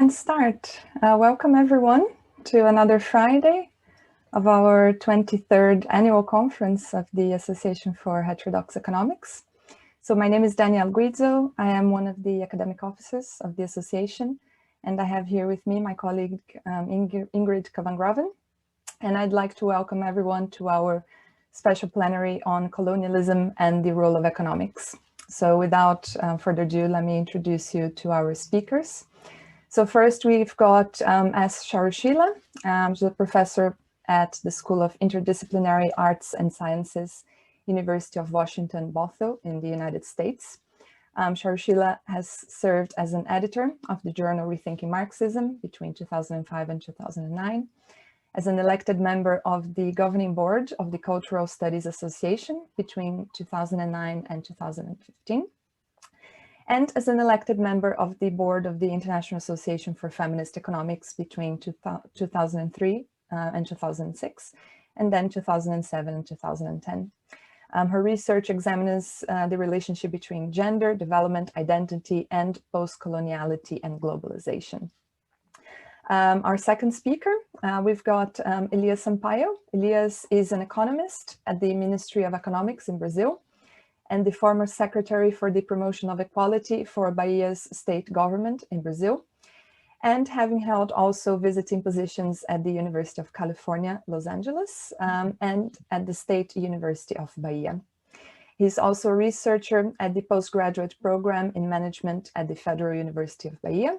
can start. Welcome everyone to another Friday of our 23rd annual conference of the Association for Heterodox Economics. So my name is Danielle Guizzo. I am one of the academic officers of the association, and I have here with me my colleague Ingrid Kavangraven. And I'd like to welcome everyone to our special plenary on colonialism and the role of economics. So without further ado, let me introduce you to our speakers. So first we've got S. Charusheela, she's a professor at the School of Interdisciplinary Arts and Sciences, University of Washington, Bothell in the United States. Charusheela has served as an editor of the journal Rethinking Marxism between 2005 and 2009, as an elected member of the governing board of the Cultural Studies Association between 2009 and 2015, and as an elected member of the board of the International Association for Feminist Economics between 2003 and 2006, and then 2007 and 2010. Her research examines the relationship between gender, development, identity, and post-coloniality and globalization. Our second speaker, we've got Elias Sampaio. Elias is an economist at the Ministry of Economics in Brazil, and the former secretary for the promotion of equality for Bahia's state government in Brazil, and having held also visiting positions at the University of California, Los Angeles, and at the State University of Bahia. He's also a researcher at the postgraduate program in management at the Federal University of Bahia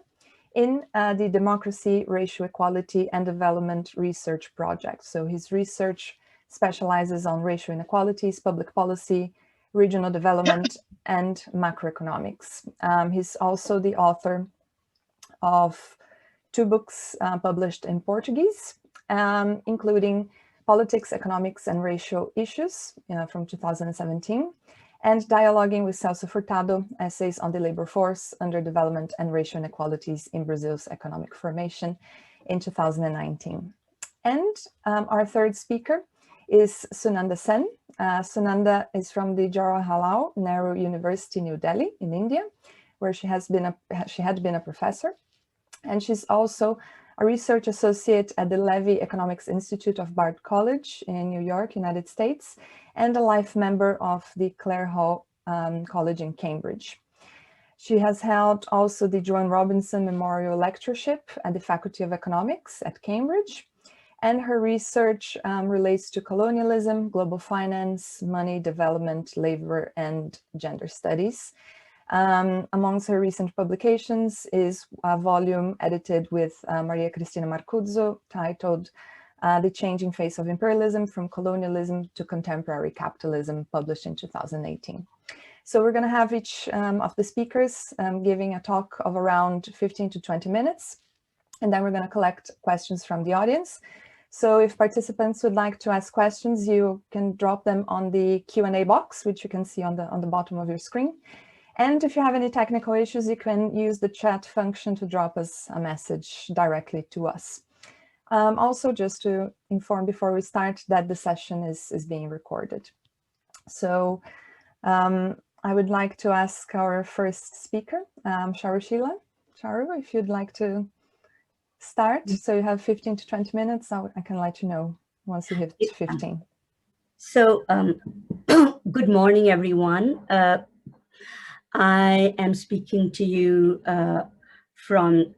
in the Democracy, Racial Equality and Development Research Project. So his research specializes on racial inequalities, public policy, regional development, and macroeconomics. He's also the author of 2 books published in Portuguese, including Politics, Economics, and Racial Issues from 2017, and Dialoguing with Celso Furtado, Essays on the Labor Force, Underdevelopment, and Racial Inequalities in Brazil's Economic Formation in 2019. And our third speaker is Sunanda Sen. Sunanda is from the Jawaharlal Nehru University, New Delhi in India, where she had been a professor. And she's also a research associate at the Levy Economics Institute of Bard College in New York, United States, and a life member of the Clare Hall College in Cambridge. She has held also the Joan Robinson Memorial Lectureship at the Faculty of Economics at Cambridge. And her research relates to colonialism, global finance, money, development, labor, and gender studies. Amongst her recent publications is a volume edited with Maria Cristina Marcuzzo titled The Changing Face of Imperialism from Colonialism to Contemporary Capitalism, published in 2018. So we're going to have each of the speakers giving a talk of around 15 to 20 minutes, and then we're going to collect questions from the audience. So if participants would like to ask questions, you can drop them on the Q&A box, which you can see on the bottom of your screen. And if you have any technical issues, you can use the chat function to drop us a message directly to us. Also, just to inform before we start that the session is being recorded. So I would like to ask our first speaker, Charusheela. Charu, if you'd like to start. So you have 15 to 20 minutes. I can let you know once you hit 15. So good morning, everyone. I am speaking to you from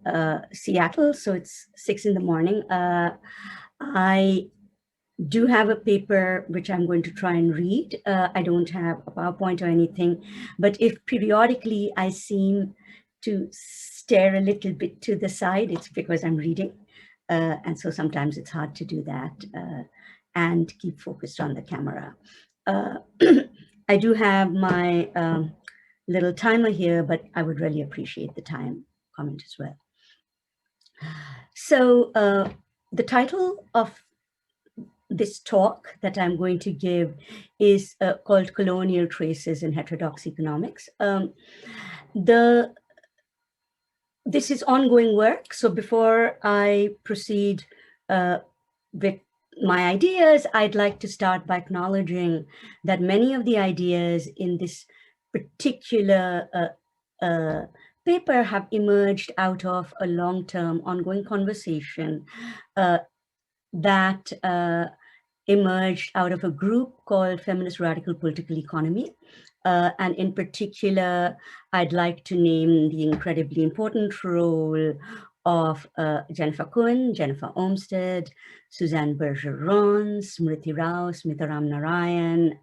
Seattle, so it's 6 in the morning. I do have a paper which I'm going to try and read. I don't have a PowerPoint or anything, but if periodically I seem to stare a little bit to the side, it's because I'm reading. And so sometimes it's hard to do that and keep focused on the camera. I do have my little timer here, but I would really appreciate the time comment as well. So the title of this talk that I'm going to give is called Colonial Traces in Heterodox Economics. This is ongoing work. So before I proceed with my ideas, I'd like to start by acknowledging that many of the ideas in this particular paper have emerged out of a long-term ongoing conversation that emerged out of a group called Feminist Radical Political Economy. And in particular, I'd like to name the incredibly important role of Jennifer Cohen, Jennifer Olmsted, Suzanne Bergeron, Smriti Rao, Smita Ramnarayan,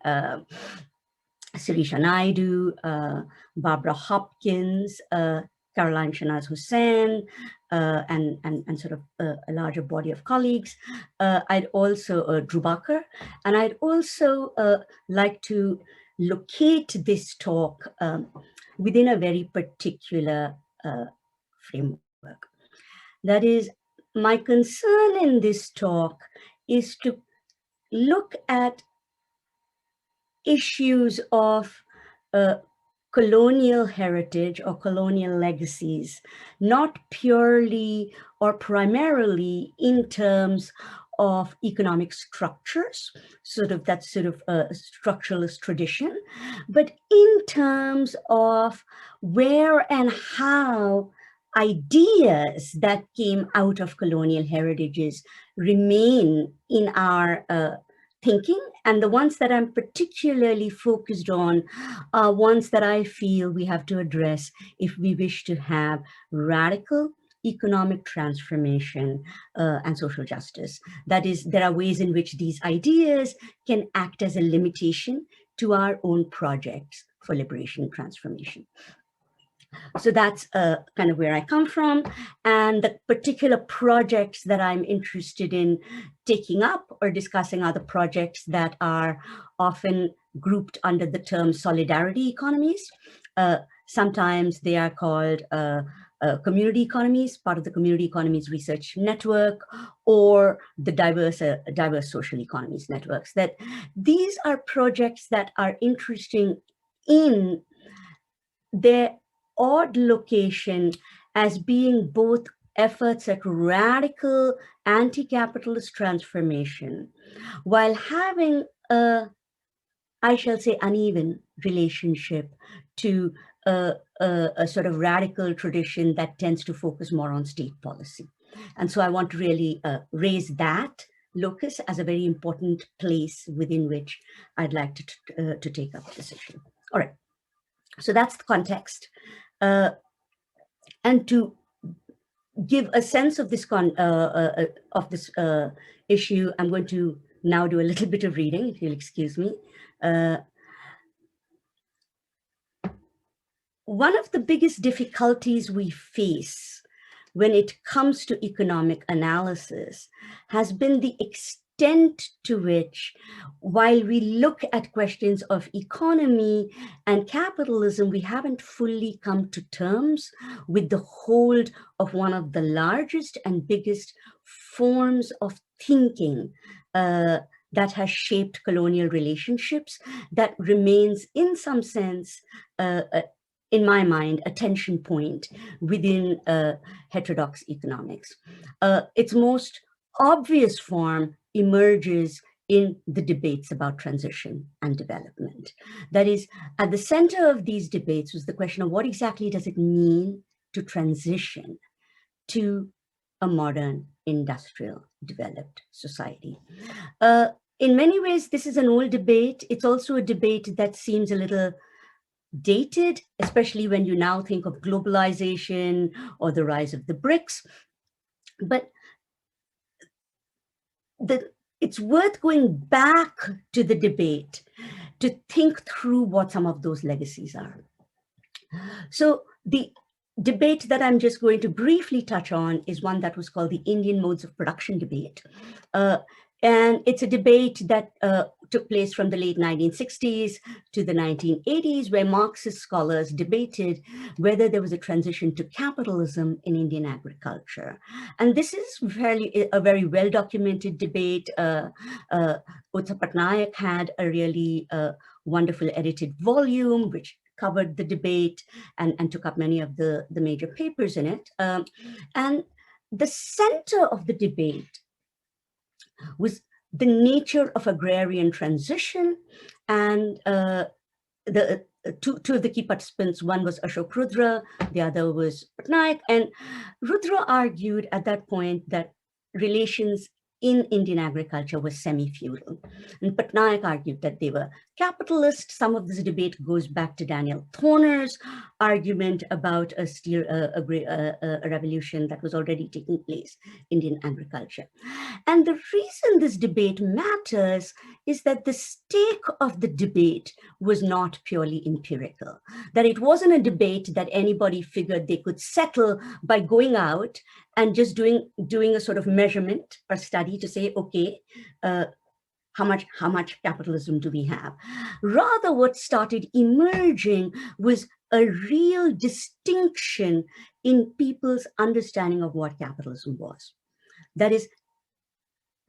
Sirisha Naidu, Barbara Hopkins, Caroline Shanaz Hussain, and sort of a larger body of colleagues. I'd also, Drew Barker, and I'd also like to locate this talk within a very particular framework. That is, my concern in this talk is to look at issues of colonial heritage or colonial legacies, not purely or primarily in terms of economic structures, sort of that sort of structuralist tradition, but in terms of where and how ideas that came out of colonial heritages remain in our thinking. And the ones that I'm particularly focused on are ones that I feel we have to address if we wish to have radical economic transformation and social justice. That is, there are ways in which these ideas can act as a limitation to our own projects for liberation and transformation. So that's kind of where I come from. And the particular projects that I'm interested in taking up or discussing are the projects that are often grouped under the term solidarity economies. Sometimes they are called community economies, part of the Community Economies Research Network, or the diverse social economies networks. That these are projects that are interesting in their odd location as being both efforts at radical anti-capitalist transformation, while having a, I shall say, uneven relationship to a sort of radical tradition that tends to focus more on state policy. And so I want to really raise that locus as a very important place within which I'd like to take up this issue. All right, so that's the context. And to give a sense of this issue, I'm going to now do a little bit of reading, if you'll excuse me. One of the biggest difficulties we face when it comes to economic analysis has been the extent to which, while we look at questions of economy and capitalism, we haven't fully come to terms with the hold of one of the largest and biggest forms of thinking that has shaped colonial relationships, that remains in some sense, in my mind, a tension point within heterodox economics. Its most obvious form emerges in the debates about transition and development. That is, at the center of these debates was the question of what exactly does it mean to transition to a modern industrial developed society. In many ways, this is an old debate. It's also a debate that seems a little dated, especially when you now think of globalization or the rise of the BRICS. But it's worth going back to the debate to think through what some of those legacies are. So the debate that I'm just going to briefly touch on is one that was called the Indian modes of production debate. And it's a debate that took place from the late 1960s to the 1980s, where Marxist scholars debated whether there was a transition to capitalism in Indian agriculture. And this is a very well-documented debate. Utsa Patnaik had a really wonderful edited volume, which covered the debate and took up many of the major papers in it. And the center of the debate was the nature of agrarian transition and the two of the key participants. One was Ashok Rudra, the other was Patnaik. And Rudra argued at that point that relations in Indian agriculture were semi-feudal. And Patnaik argued that they were capitalist. Some of this debate goes back to Daniel Thorner's argument about a revolution that was already taking place in Indian agriculture. And the reason this debate matters is that the stake of the debate was not purely empirical, that it wasn't a debate that anybody figured they could settle by going out and just doing a sort of measurement or study to say, okay, how much capitalism do we have? Rather, what started emerging was a real distinction in people's understanding of what capitalism was. That is,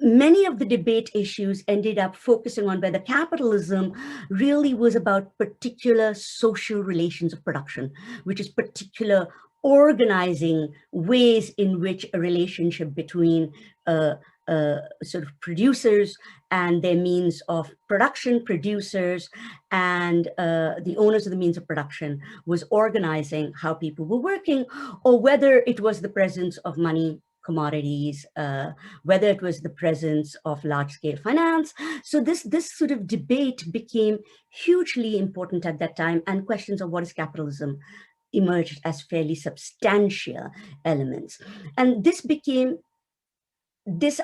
many of the debate issues ended up focusing on whether capitalism really was about particular social relations of production, which is particular organizing ways in which a relationship between sort of producers and their means of production, producers and the owners of the means of production, was organizing how people were working, or whether it was the presence of money, commodities, whether it was the presence of large-scale finance. So this sort of debate became hugely important at that time, and questions of what is capitalism emerged as fairly substantial elements. And this,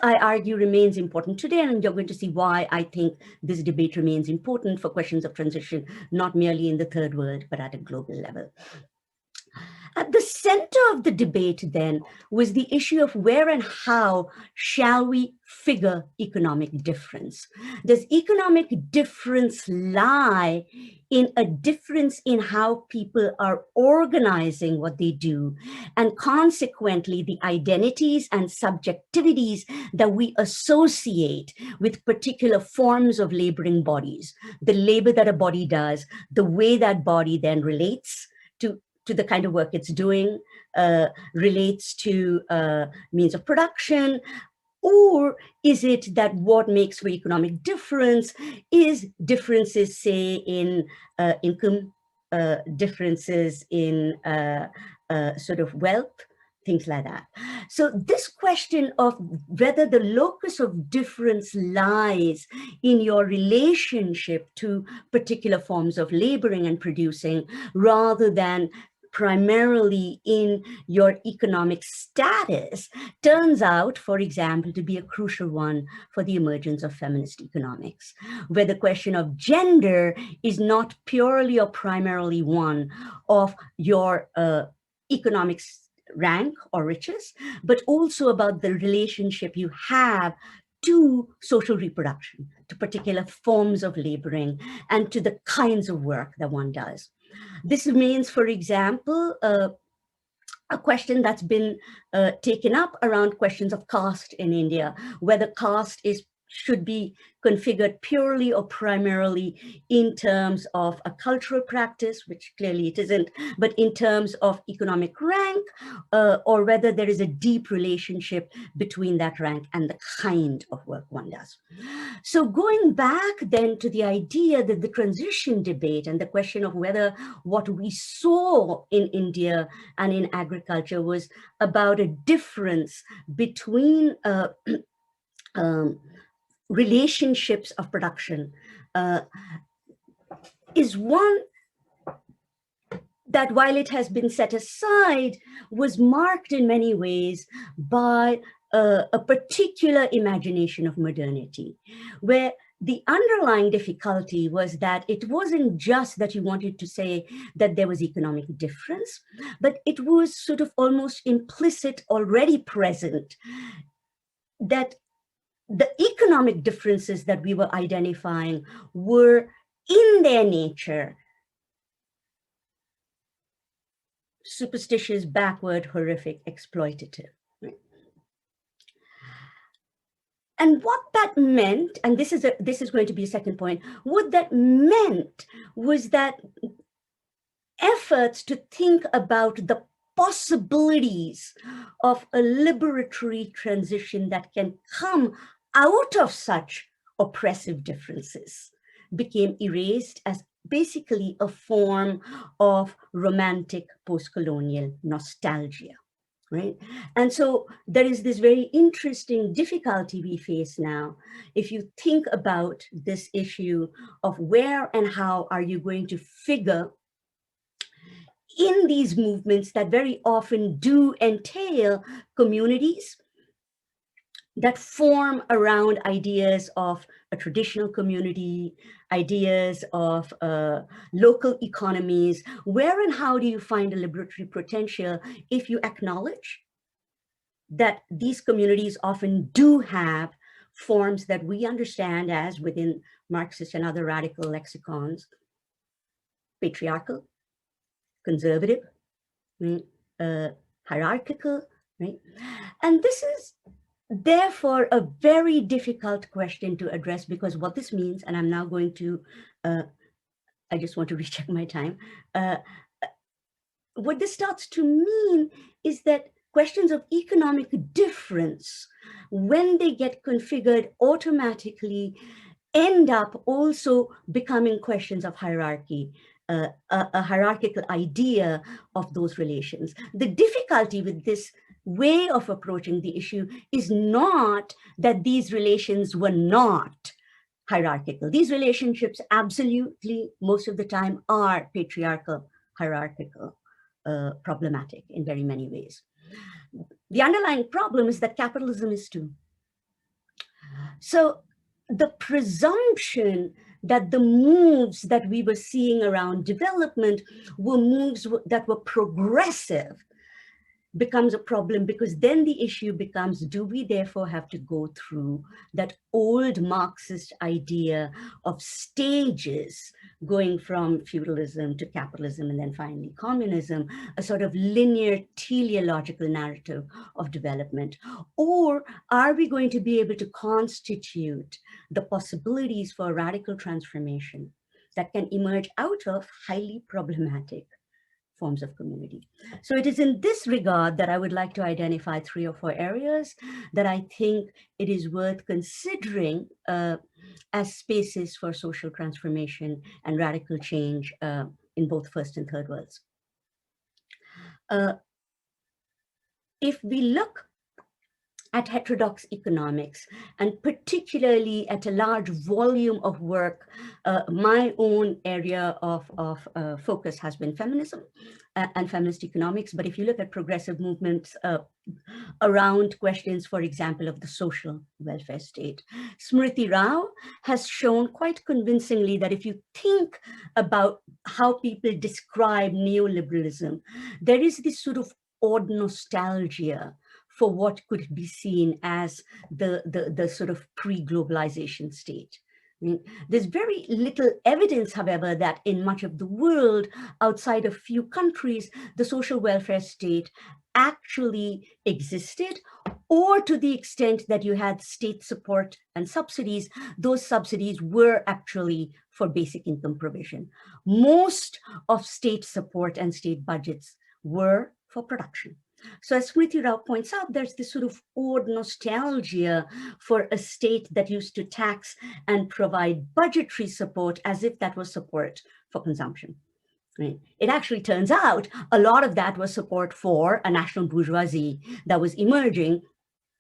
I argue, remains important today, and you're going to see why I think this debate remains important for questions of transition, not merely in the third world, but at a global level. At the center of the debate then was the issue of where and how shall we figure economic difference? Does economic difference lie in a difference in how people are organizing what they do, and consequently the identities and subjectivities that we associate with particular forms of laboring bodies, the labor that a body does, the way that body then relates to the kind of work it's doing, relates to means of production? Or is it that what makes for economic difference is differences, say, in income, differences in sort of wealth, things like that? So this question of whether the locus of difference lies in your relationship to particular forms of laboring and producing, rather than primarily in your economic status, turns out, for example, to be a crucial one for the emergence of feminist economics, where the question of gender is not purely or primarily one of your economic rank or riches, but also about the relationship you have to social reproduction, to particular forms of laboring, and to the kinds of work that one does. This remains, for example, a question that's been taken up around questions of caste in India, whether caste should be configured purely or primarily in terms of a cultural practice, which clearly it isn't, but in terms of economic rank, or whether there is a deep relationship between that rank and the kind of work one does. So going back then to the idea that the transition debate and the question of whether what we saw in India and in agriculture was about a difference between relationships of production, is one that, while it has been set aside, was marked in many ways by a particular imagination of modernity, where the underlying difficulty was that it wasn't just that you wanted to say that there was economic difference, but it was sort of almost implicit, already present, that the economic differences that we were identifying were in their nature superstitious, backward, horrific, exploitative. Right? And what that meant, and this is going to be a second point, what that meant was that efforts to think about the possibilities of a liberatory transition that can come out of such oppressive differences became erased as basically a form of romantic post-colonial nostalgia, right? And so there is this very interesting difficulty we face now. If you think about this issue of where and how are you going to figure in these movements that very often do entail communities that form around ideas of a traditional community, ideas of local economies. Where and how do you find a liberatory potential if you acknowledge that these communities often do have forms that we understand as, within Marxist and other radical lexicons, patriarchal, conservative, right? Hierarchical, right? And this is therefore a very difficult question to address, because what this means, and I'm now going to, I just want to recheck my time. What this starts to mean is that questions of economic difference, when they get configured, automatically end up also becoming questions of hierarchy, a hierarchical idea of those relations. The difficulty with this way of approaching the issue is not that these relations were not hierarchical. These relationships absolutely, most of the time, are patriarchal, hierarchical, problematic in very many ways. The underlying problem is that capitalism is too. So the presumption that the moves that we were seeing around development were moves that were progressive becomes a problem, because then the issue becomes, do we therefore have to go through that old Marxist idea of stages, going from feudalism to capitalism and then finally communism, a sort of linear teleological narrative of development? Or are we going to be able to constitute the possibilities for radical transformation that can emerge out of highly problematic forms of community? So it is in this regard that I would like to identify 3 or 4 areas that I think it is worth considering as spaces for social transformation and radical change in both first and third worlds. If we look at heterodox economics, and particularly at a large volume of work, my own area of focus has been feminism and feminist economics. But if you look at progressive movements around questions, for example, of the social welfare state, Smriti Rao has shown quite convincingly that if you think about how people describe neoliberalism, there is this sort of odd nostalgia for what could be seen as the sort of pre-globalization state. I mean, there's very little evidence, however, that in much of the world, outside of few countries, the social welfare state actually existed, or to the extent that you had state support and subsidies, those subsidies were actually for basic income provision. Most of state support and state budgets were for production. So as Smriti Rao points out, there's this sort of old nostalgia for a state that used to tax and provide budgetary support as if that was support for consumption. Right? It actually turns out a lot of that was support for a national bourgeoisie that was emerging,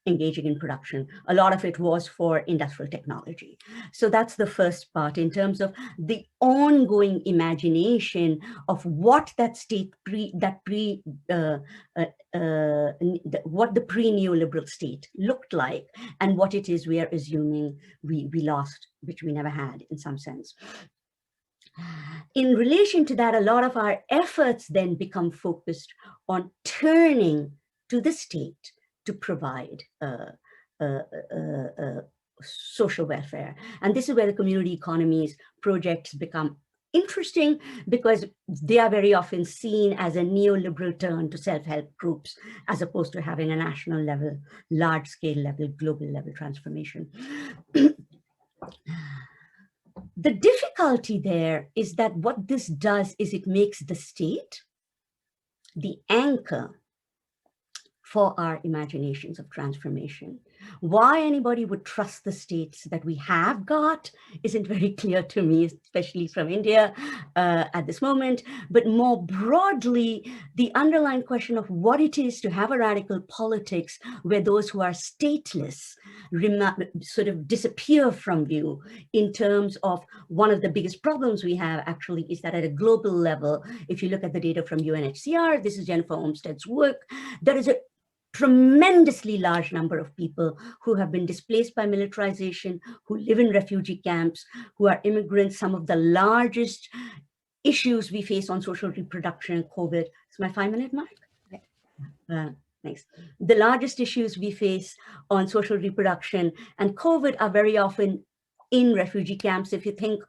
engaging in production. A lot of it was for industrial technology. So that's the first part in terms of the ongoing imagination of what that state what the pre-neoliberal state looked like, and what it is we are assuming we lost, which we never had in some sense. In relation to that, a lot of our efforts then become focused on turning to the state to provide social welfare. And this is where the community economies projects become interesting, because they are very often seen as a neoliberal turn to self-help groups, as opposed to having a national level, large-scale level, global level transformation. The difficulty there is that what this does is it makes the state the anchor for our imaginations of transformation. Why anybody would trust the states that we have got isn't very clear to me, especially from India at this moment. But more broadly, the underlying question of what it is to have a radical politics where those who are stateless sort of disappear from view, in terms of one of the biggest problems we have actually is that at a global level, if you look at the data from UNHCR, this is Jennifer Olmstead's work, there is a tremendously large number of people who have been displaced by militarization, who live in refugee camps, who are immigrants. Some of the largest issues we face on social reproduction, COVID. Is my 5-minute mark? Yeah. Thanks. The largest issues we face on social reproduction and COVID are very often in refugee camps. If you think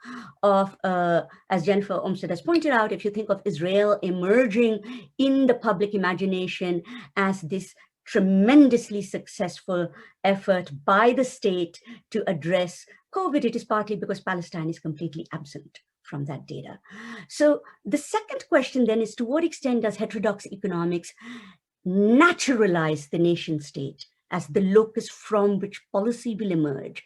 of, as Jennifer Olmstead has pointed out, if you think of Israel emerging in the public imagination as this tremendously successful effort by the state to address COVID, it is partly because Palestine is completely absent from that data. So the second question then is, to what extent does heterodox economics naturalize the nation state as the locus from which policy will emerge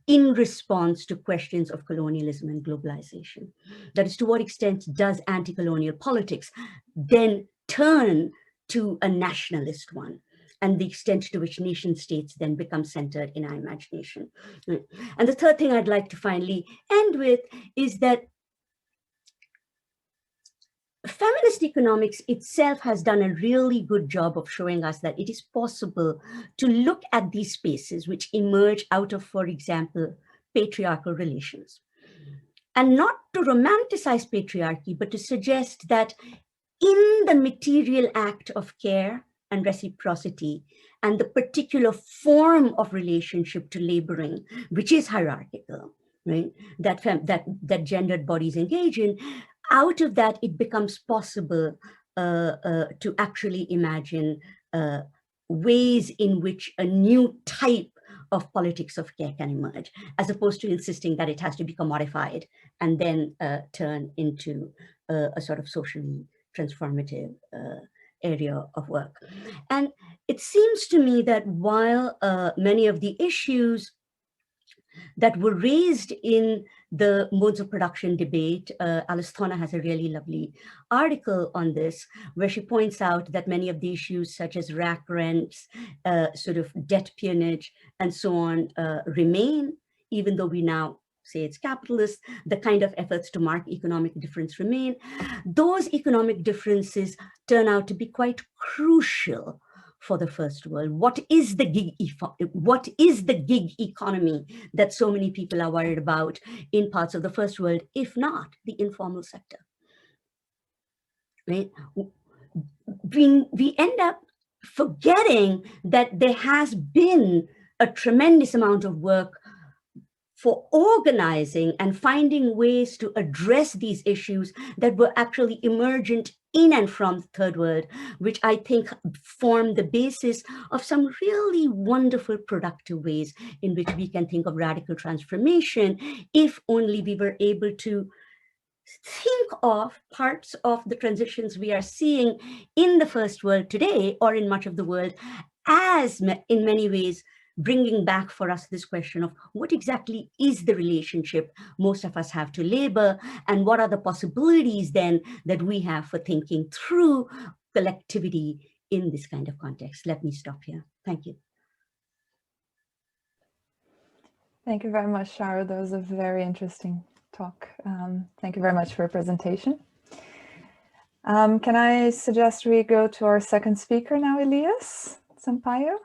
in response to questions of colonialism and globalization? That is, to what extent does anti-colonial politics then turn to a nationalist one, and the extent to which nation states then become centered in our imagination? And the third thing I'd like to finally end with is that feminist economics itself has done a really good job of showing us that it is possible to look at these spaces which emerge out of, for example, patriarchal relations, and not to romanticize patriarchy, but to suggest that in the material act of care and reciprocity and the particular form of relationship to laboring, which is hierarchical, right, that gendered bodies engage in, out of that, it becomes possible to actually imagine ways in which a new type of politics of care can emerge, as opposed to insisting that it has to be commodified and then turn into a sort of socially transformative area of work. And it seems to me that while many of the issues that were raised in the modes of production debate, Alice Thorner has a really lovely article on this, where she points out that many of the issues such as rack rents, sort of debt peonage, and so on remain, even though we now say it's capitalist. The kind of efforts to mark economic difference remain. Those economic differences turn out to be quite crucial for the first world. What is the gig economy that so many people are worried about in parts of the first world, if not the informal sector? Right? We end up forgetting that there has been a tremendous amount of work for organizing and finding ways to address these issues that were actually emergent in and from the third world, which I think form the basis of some really wonderful productive ways in which we can think of radical transformation, if only we were able to think of parts of the transitions we are seeing in the first world today, or in much of the world, as in many ways bringing back for us this question of what exactly is the relationship most of us have to labor, and what are the possibilities then that we have for thinking through collectivity in this kind of context. Let me stop here. Thank you. Thank you very much, Charu. That was a very interesting talk. Thank you very much for your presentation. Can I suggest we go to our second speaker now, Elias Sampaio?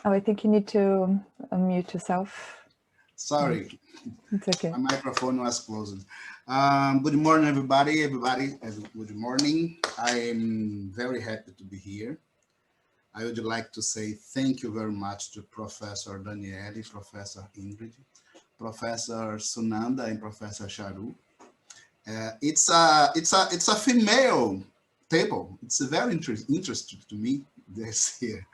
Oh, I think you need to unmute yourself. Sorry. It's okay. My microphone was closed. Good morning, everybody. Good morning. I am very happy to be here. I would like to say thank you very much to Professor Danielle, Professor Ingrid, Professor Sunanda, and Professor Charu. It's a female table. It's very interesting to me. This here.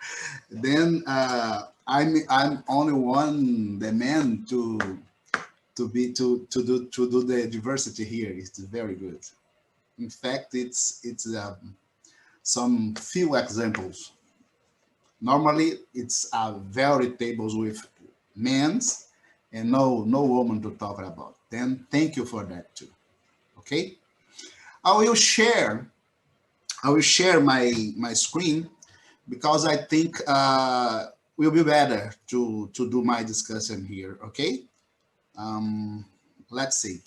Then I'm only one the man to do the diversity here. It's very good. In fact, it's some few examples. Normally, it's very tables with men's and no woman to talk about. Then thank you for that too. Okay, I will share my screen because I think will be better to do my discussion here. Okay, let's see.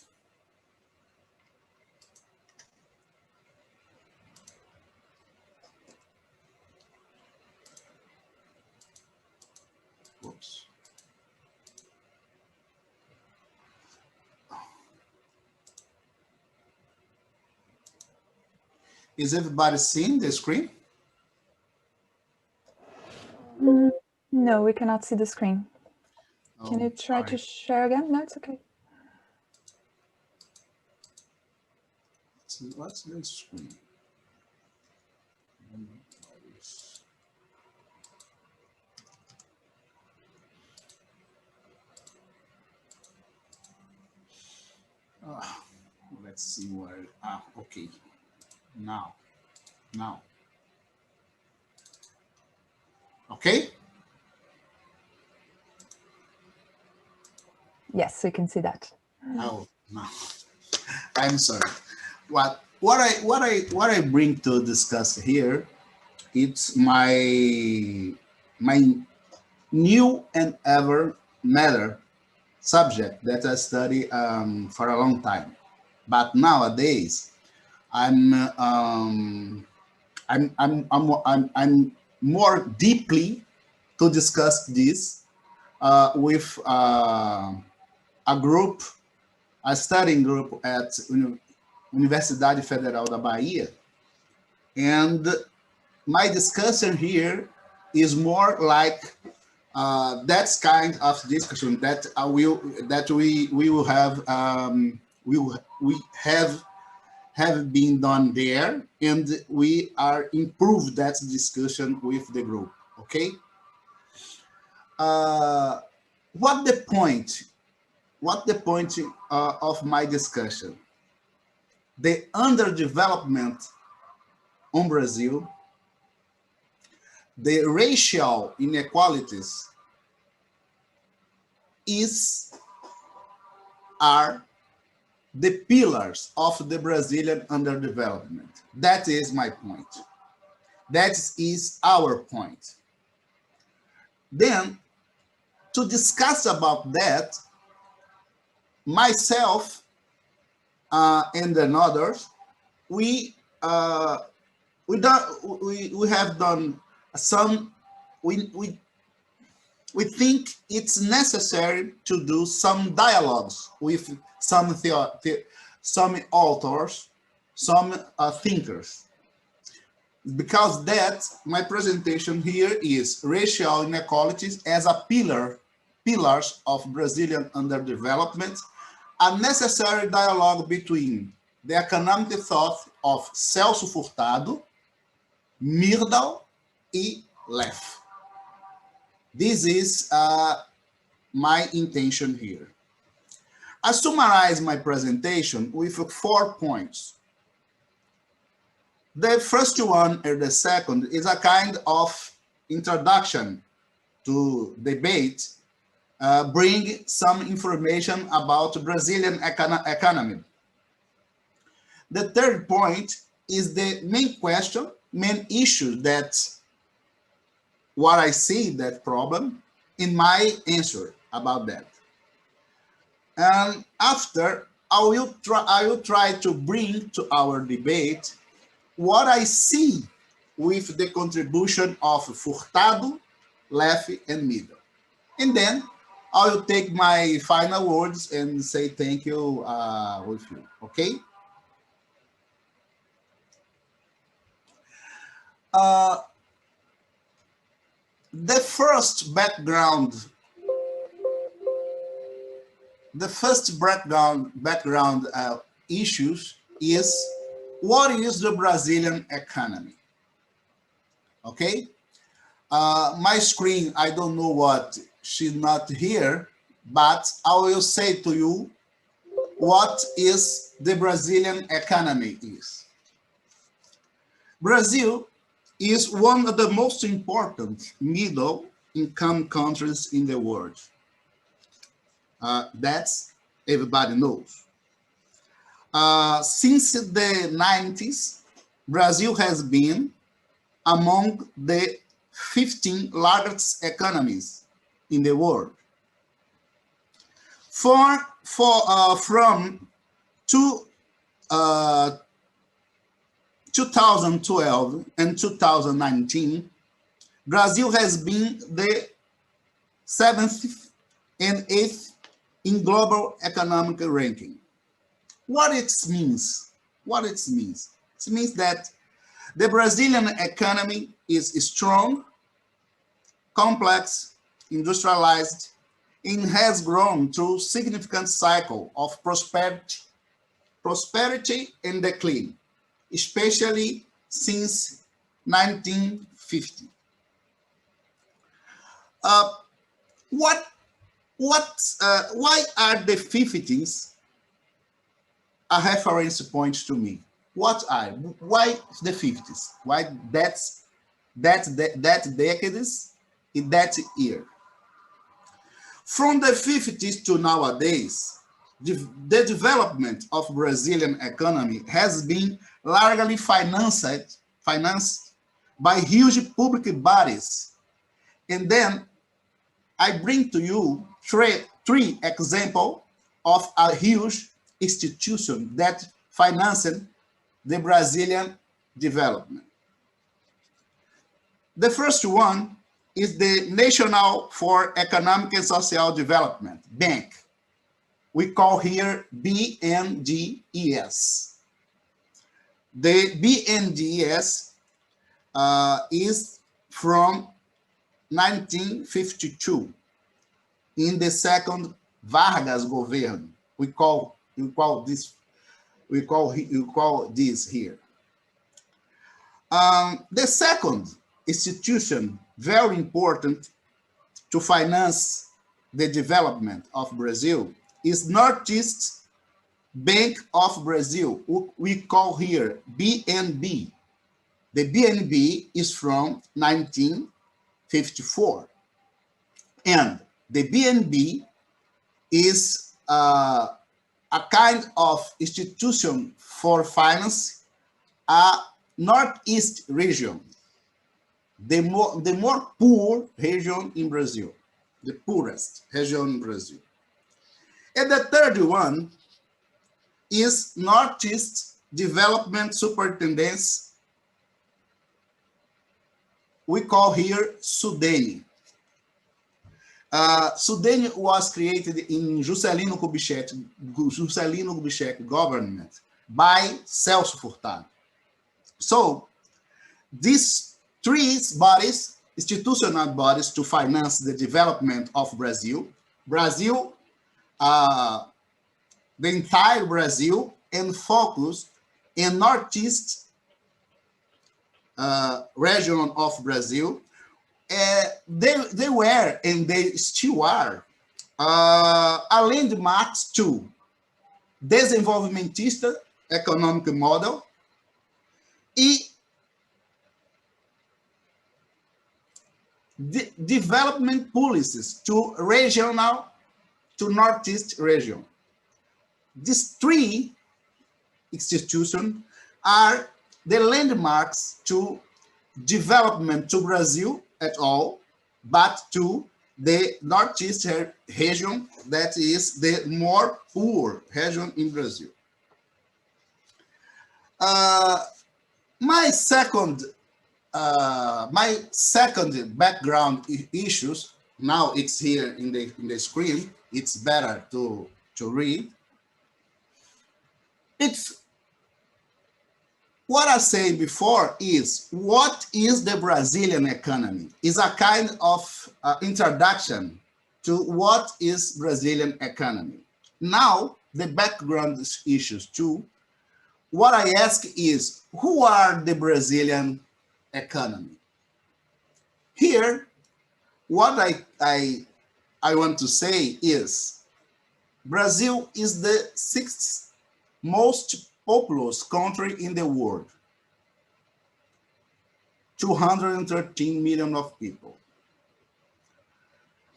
Oops. Is everybody seeing the screen? No, we cannot see the screen. Can you try to sorry. share again? No, it's okay. What's the screen? Let's see where. Okay. Now. Okay. Yes, we can see that. Oh no. I'm sorry. What I bring to discuss here, it's my new and ever matter subject that I study for a long time. But nowadays, I'm more deeply to discuss this with a group, a studying group at Universidade Federal da Bahia, and my discussion here is more like that's kind of discussion that we will have we have been done there, and we are improved that discussion with the group. Okay, what the point of my discussion? The underdevelopment on Brazil, the racial inequalities are the pillars of the Brazilian underdevelopment. That is my point. That is our point. Then, to discuss about that, myself and others, we have done some. We think it's necessary to do some dialogues with some authors, some thinkers. Because that, my presentation here is racial inequalities as a pillars of Brazilian underdevelopment, a necessary dialogue between the economic thought of Celso Furtado, Myrdal, and Leff. This is my intention here. I summarize my presentation with 4 points. The first one and the second is a kind of introduction to debate, bring some information about Brazilian economy. The third point is the main question, main issue that what I see that problem in my answer about that. And after, I will try to bring to our debate what I see with the contribution of Furtado, Leff, and Myrdal. And then I will take my final words and say thank you with you, okay? The first background issues is what is the Brazilian economy? Okay, my screen, I don't know what, she's not here, but I will say to you what is the Brazilian economy is. Brazil is one of the most important middle income countries in the world. That's everybody knows. Since the 90s, Brazil has been among the 15 largest economies in the world. From 2012 and 2019, Brazil has been the 7th and 8th in global economic ranking. What it means? It means that the Brazilian economy is strong, complex, industrialized, and has grown through significant cycle of prosperity and decline, especially since 1950. Why are the 50s a reference point to me? Why the 50s? Why that decades in that year? From the 50s to nowadays, the development of Brazilian economy has been largely financed by huge public bodies. And then I bring to you three examples of a huge institution that financed the Brazilian development. The first one is the National for Economic and Social Development, bank. We call here BNDES. The BNDES is from 1952 in the second Vargas government. We call this here. The second institution, very important to finance the development of Brazil, is Northeast Bank of Brazil. We call here BNB. The BNB is from 1954. And the BNB is a kind of institution for finance a Northeast region, the more poor region in Brazil, the poorest region in Brazil. And the third one is Northeast Development Superintendence. We call here Sudene. Sudene was created in Juscelino Kubitschek government by Celso Furtado. So these three bodies, institutional bodies to finance the development of Brazil, the entire Brazil, and focus in Northeast region of Brazil, they were and they still are a landmark to desenvolvimentista economic model e development policies to Northeast region. These three institutions are the landmarks to development to Brazil at all, but to the Northeast region that is the more poor region in Brazil. My second background issues, now it's here in the screen, it's better to read. It's what I said before is, what is the Brazilian economy? Is a kind of introduction to what is Brazilian economy. Now, the background issues too. What I ask is, who are the Brazilian economy? Here, what I want to say is, Brazil is the 6th most populous country in the world. 213 million of people.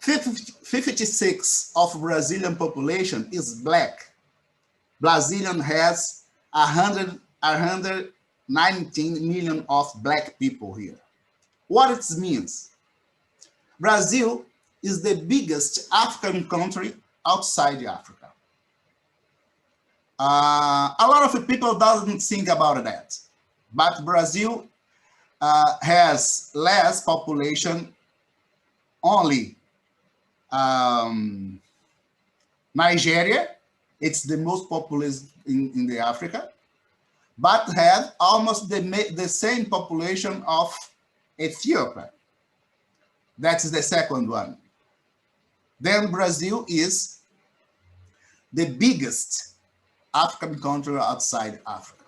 56% of Brazilian population is black. Brazilian has 119 million of black people here. What it means? Brazil is the biggest African country outside Africa. A lot of people doesn't think about that, but Brazil has less population only. Nigeria, it's the most populous in the Africa, but have almost the same population of Ethiopia. That's the second one. Then Brazil is the biggest African country outside Africa.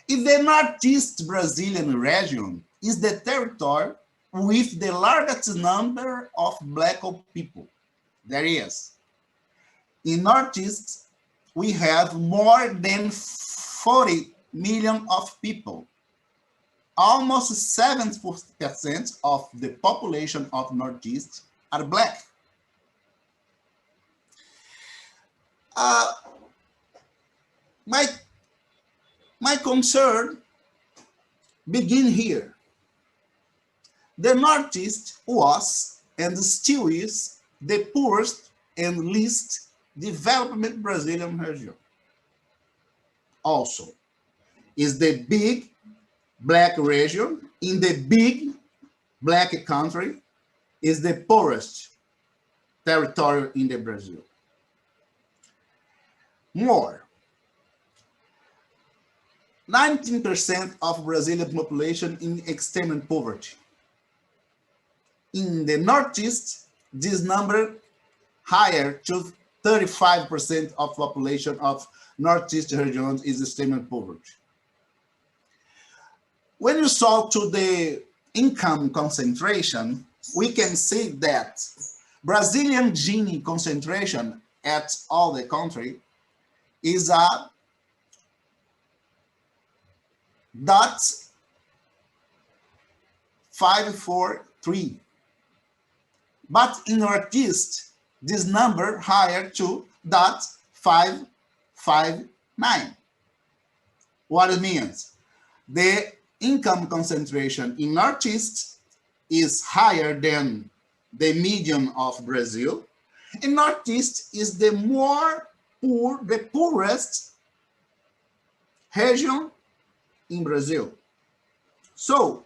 If the Northeast Brazilian region is the territory with the largest number of black people there is. In Northeast, we have more than 40 million of people. Almost 70% of the population of Northeast are black. My concern begin here. The Northeast was and still is the poorest and least developed Brazilian region. Also, is the big black region in the big black country, is the poorest territory in the Brazil. More, 19% of Brazilian population in extreme poverty. In the Northeast, this number higher to 35% of population of Northeast regions is extreme poverty. When you saw to the income concentration, we can see that Brazilian Gini concentration at all the country is a .543. But in Northeast, this number higher to .559. What it means? The income concentration in Northeast is higher than the median of Brazil. And Northeast is the poorest region in Brazil. So,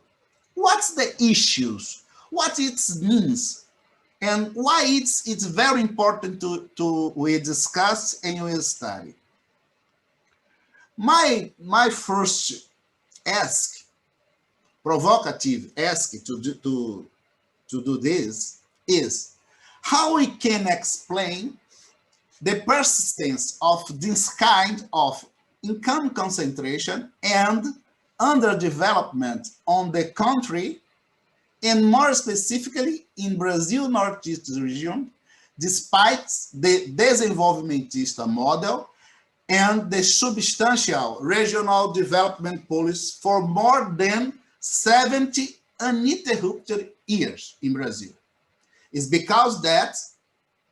what's the issues? What it means? And why it's very important to we discuss and we study. My first provocative ask to do this is how we can explain the persistence of this kind of income concentration and underdevelopment on the country, and more specifically in Brazil Northeast region, despite the desenvolvimentista model and the substantial regional development policy for more than 70 uninterrupted years in Brazil. It's because that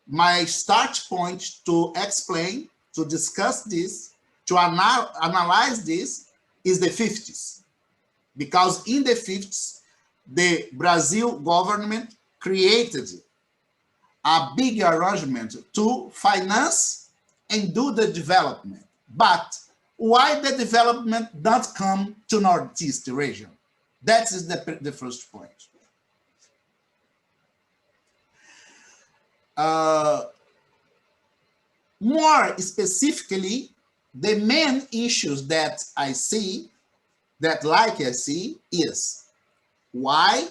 my start point to explain, to discuss this, to analyze this is the 50s. Because in the 50s, the Brazil government created a big arrangement to finance and do the development. But why the development not come to Northeast region? That is the first point. More specifically, the main issues that I see, is why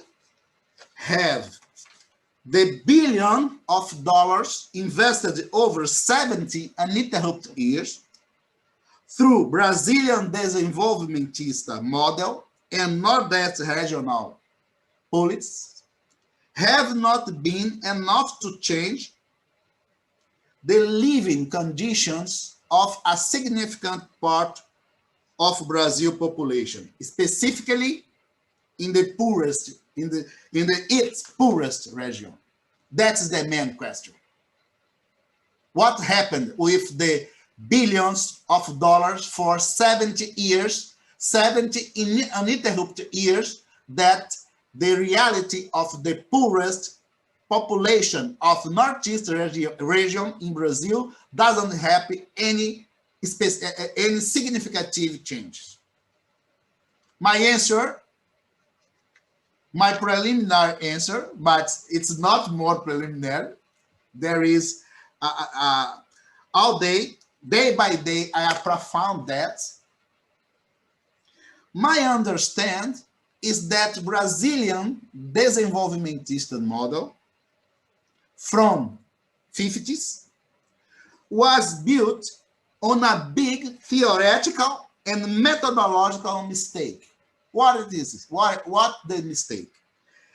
have the billion of dollars invested over 70 uninterrupted years through Brazilian desenvolvimentista model and Nordeste regional policies have not been enough to change the living conditions of a significant part of Brazil population, specifically in the poorest, in its poorest region? That's the main question. What happened with the billions of dollars for 70 years, 70 uninterrupted years, that the reality of the poorest population of Northeast region in Brazil doesn't have any significant changes? My answer, my preliminary answer, but it's not more preliminary. There is all day by day, I have profound that. My understand is that Brazilian desenvolvimentist model from 50s was built on a big theoretical and methodological mistake. What it is? What the mistake?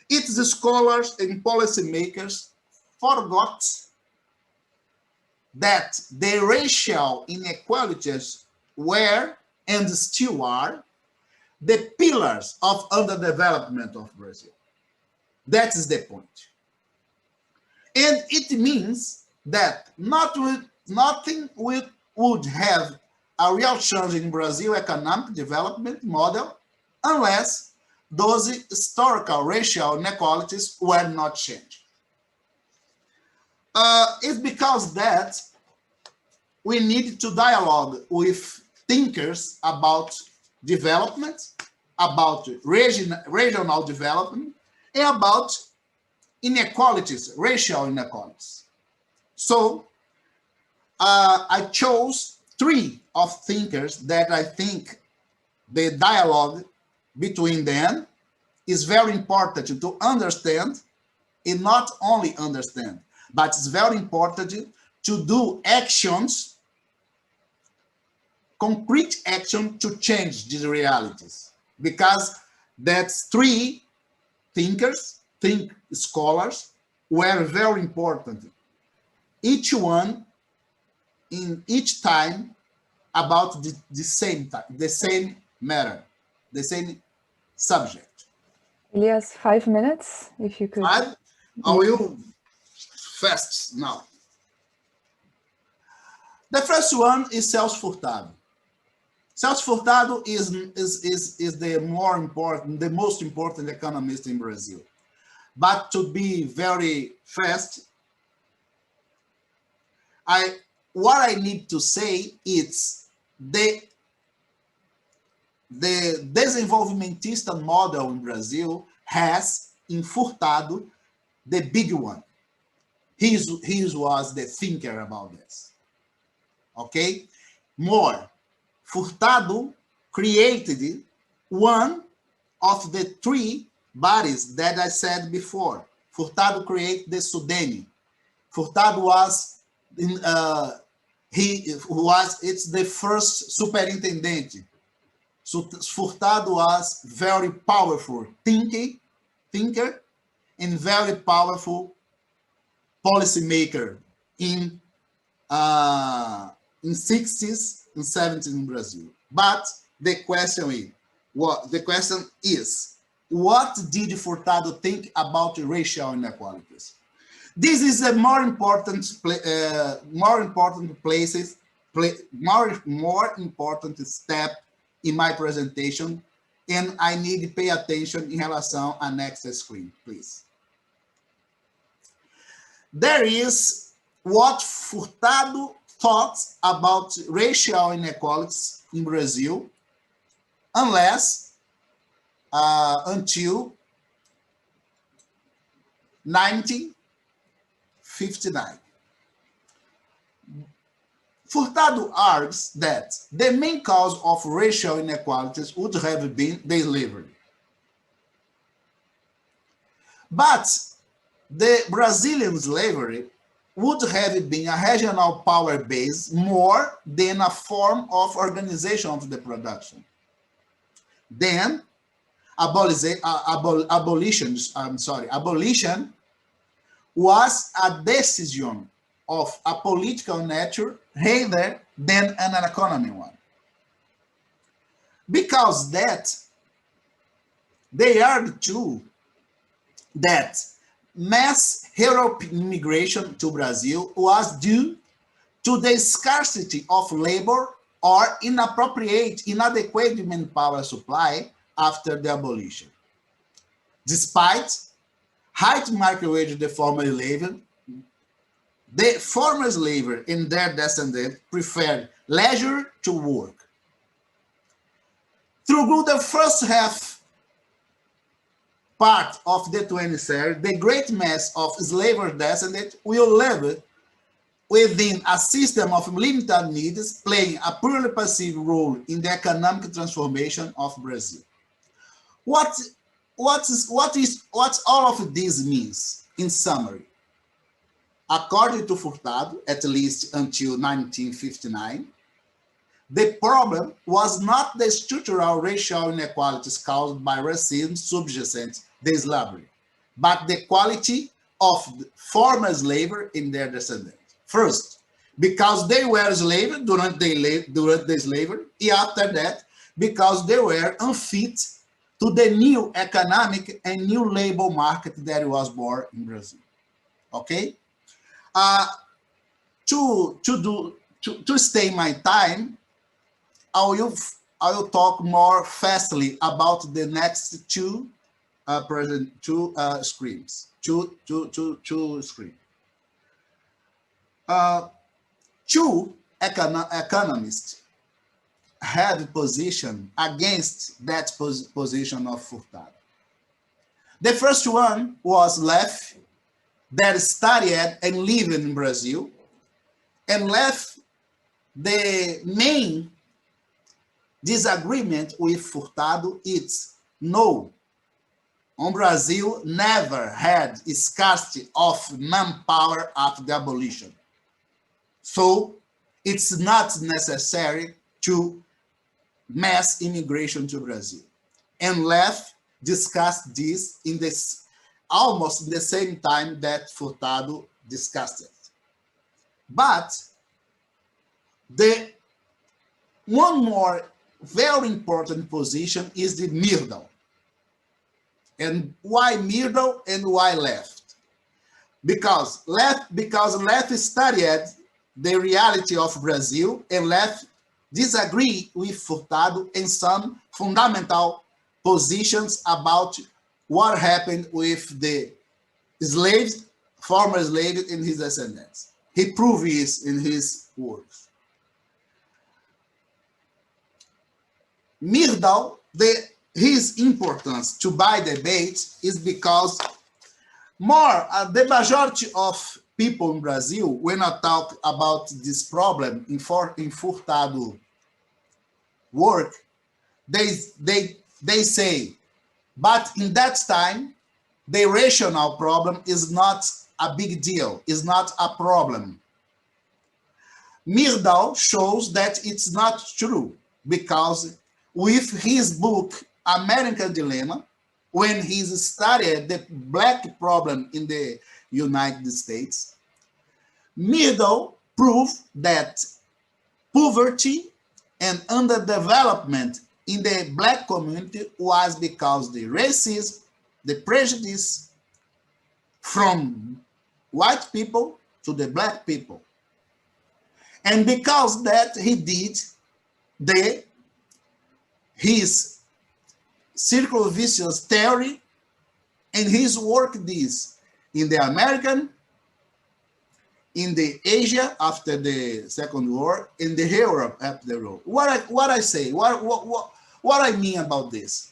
It's the scholars and policymakers forgot that the racial inequalities were and still are the pillars of underdevelopment of Brazil. That is the point. And it means that nothing would have a real change in Brazil economic development model unless those historical racial inequalities were not changed. It's because that we need to dialogue with thinkers about development, about regional development, and about inequalities, racial inequalities. So I chose 3 of thinkers that I think the dialogue between them is very important to understand, and not only understand, but it's very important to do actions, concrete action to change these realities, because that's 3 scholars were very important, each one in each time about the same matter, the same subject. Elias, 5 minutes, if you could. I will fast now. The first one is Celso Furtado. Celso Furtado is the most important economist in Brazil. But to be very fast, what I need to say is the desenvolvimentista model in Brazil has in Furtado the big one. He was the thinker about this. Okay? More, Furtado created one of the 3 bodies that I said before. Furtado created the Sudene. Furtado was it's the first superintendent. So Furtado was very powerful thinker and very powerful policymaker in 60s and 70s in Brazil. But the question is, what did Furtado think about racial inequalities? This is a more important step in my presentation, and I need to pay attention in relação à next screen, please. There is what Furtado thought about racial inequalities in Brazil, until 1959. Furtado argues that the main cause of racial inequalities would have been the slavery. But the Brazilian slavery would have been a regional power base more than a form of organization of the production. Then, abolition was a decision of a political nature rather than an economic one. Because that, they argued too that mass European immigration to Brazil was due to the scarcity of labor or inadequate manpower supply after the abolition. Despite high market wage of the former slaver and their descendants preferred leisure to work. Through the first half part of the 20th century, the great mass of slave descendants will live within a system of limited needs, playing a purely passive role in the economic transformation of Brazil. What all of this means in summary? According to Furtado, at least until 1959, the problem was not the structural racial inequalities caused by racism subjacent to slavery, but the quality of the former slavery in their descendants. First, because they were slaves during the slavery, and after that, because they were unfit to the new economic and new labor market that was born in Brazil. Okay? To stay my time, I will talk more fastly about the next two screens. Two economists had position against that position of Furtado. The first one was Leff, that studied and lived in Brazil, and Leff, the main disagreement with Furtado is no, Brazil never had a scarcity of manpower after the abolition. So it's not necessary to mass immigration to Brazil. And Leff discussed this in this almost in the same time that Furtado discussed it. But the one more very important position is the Myrdal. And why Myrdal and why Left? Because Left studied the reality of Brazil, and Left disagree with Furtado in some fundamental positions about what happened with the slaves, former slaves, and his descendants. He proved this in his works. Myrdal, his importance to buy debate is because the majority of people in Brazil, when I talk about this problem in Furtado work, they say, but in that time, the rational problem is not a big deal, is not a problem. Myrdal shows that it's not true, because with his book, American Dilemma, when he studied the black problem in the United States, Myrdal proved that poverty and underdevelopment in the black community was because the racism, the prejudice from white people to the black people. And because that he did his circular vicious theory, and his work this in the American, in the Asia after the Second War, in the Europe after the war. What I mean about this?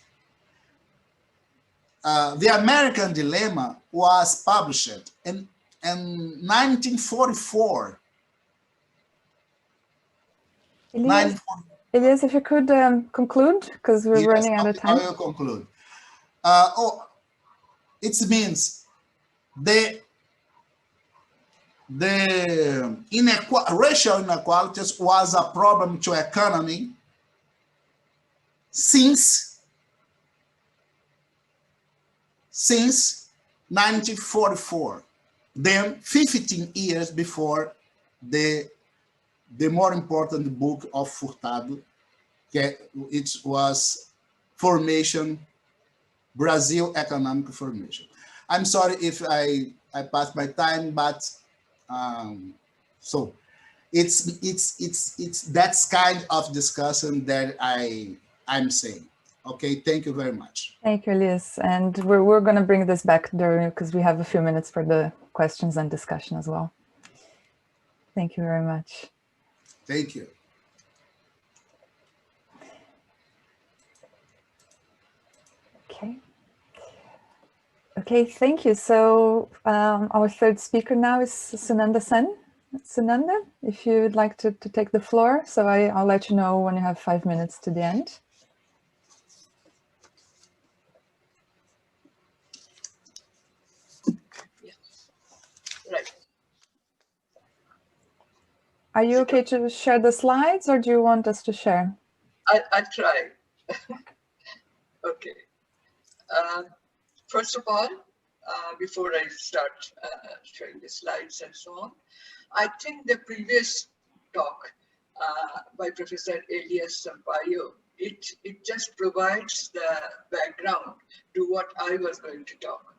The American Dilemma was published in 1944. Elias, if you could conclude, because we're running out of time. I will conclude. It means the racial inequalities was a problem to economy since 1944, then 15 years before the more important book of Furtado, it was Formation, Brazil economic formation. I'm sorry if I passed my time, but so it's that kind of discussion that I'm saying. Okay, thank you very much. Thank you, Elias. And we're going to bring this back during, because we have a few minutes for the questions and discussion as well. Thank you very much. Thank you. Okay. Okay, thank you. So our third speaker now is Sunanda Sen. Sunanda, if you would like to take the floor. So I'll let you know when you have 5 minutes to the end. Right. Are you okay to share the slides, or do you want us to share? I'll try. Okay. First of all, before I start showing the slides and so on, I think the previous talk by Professor Elias Sampaio, it just provides the background to what I was going to talk.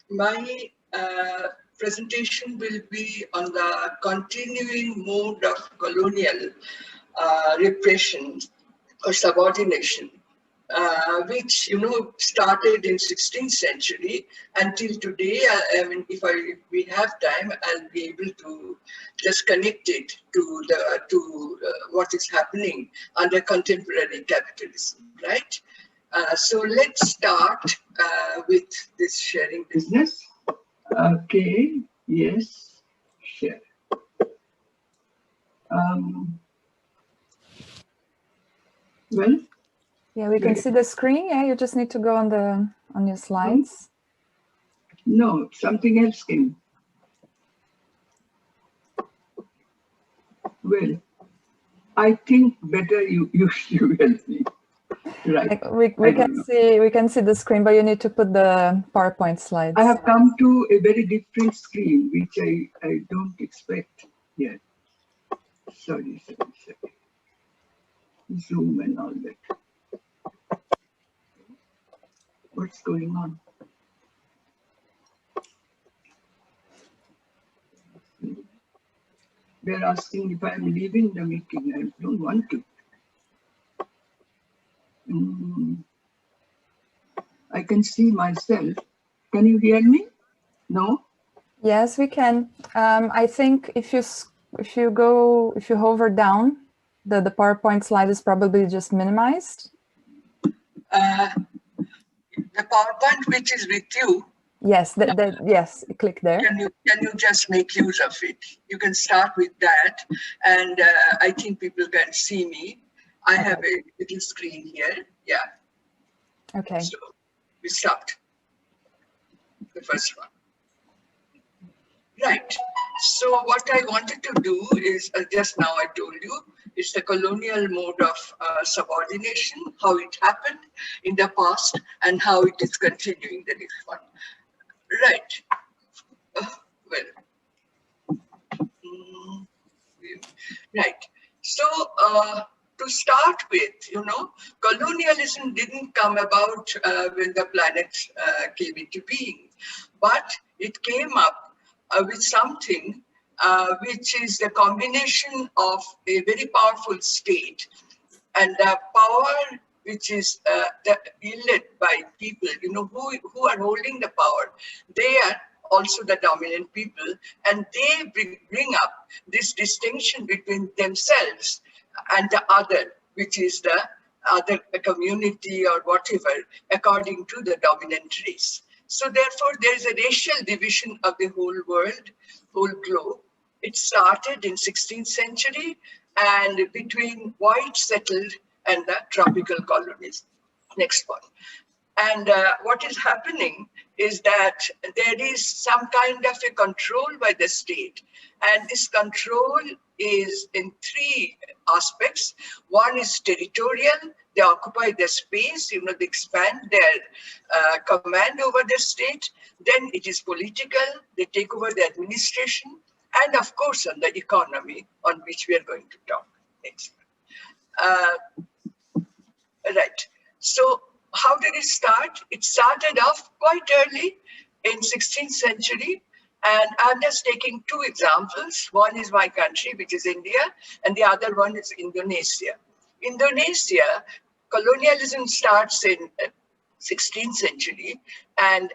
My presentation will be on the continuing mode of colonial repression or subordination, which started in 16th century until today. I mean, if we have time, I'll be able to just connect it to what is happening under contemporary capitalism, right? So let's start with this sharing business. Okay, yes, share. Well, yeah, we can see the screen. Yeah, you just need to go on your slides. No, something else came. Well, I think better you help me. Right. We can see the screen, but you need to put the PowerPoint slides. I have come to a very different screen, which I don't expect yet. Sorry. Zoom and all that. What's going on? They're asking if I'm leaving the meeting. I don't want to. I can see myself. Can you hear me? No? Yes, we can. I think if you hover down, the PowerPoint slide is probably just minimized. The PowerPoint which is with you. Yes, yes, click there. Can you just make use of it? You can start with that, and I think people can see me. I have a little screen here. Yeah. Okay. So we start the first one. Right. So what I wanted to do is, just now I told you, it's the colonial mode of subordination, how it happened in the past and how it is continuing the next one. Right. Right. So to start with, colonialism didn't come about when the planet came into being, but it came up with something which is the combination of a very powerful state and the power which is wielded by people, who are holding the power. They are also the dominant people, and they bring up this distinction between themselves and the other, which is the other community or whatever, according to the dominant race. So therefore, there is a racial division of the whole world, whole globe. It started in 16th century and between white settled and the tropical colonies. Next one. And what is happening is that there is some kind of a control by the state. And this control is in three aspects. One is territorial. They occupy the space, they expand their command over the state. Then it is political. They take over the administration. And of course, on the economy, on which we are going to talk next. Right. So how did it start? It started off quite early in 16th century. And I'm just taking two examples. One is my country, which is India, and the other one is Indonesia. Indonesia, colonialism starts in 16th century, and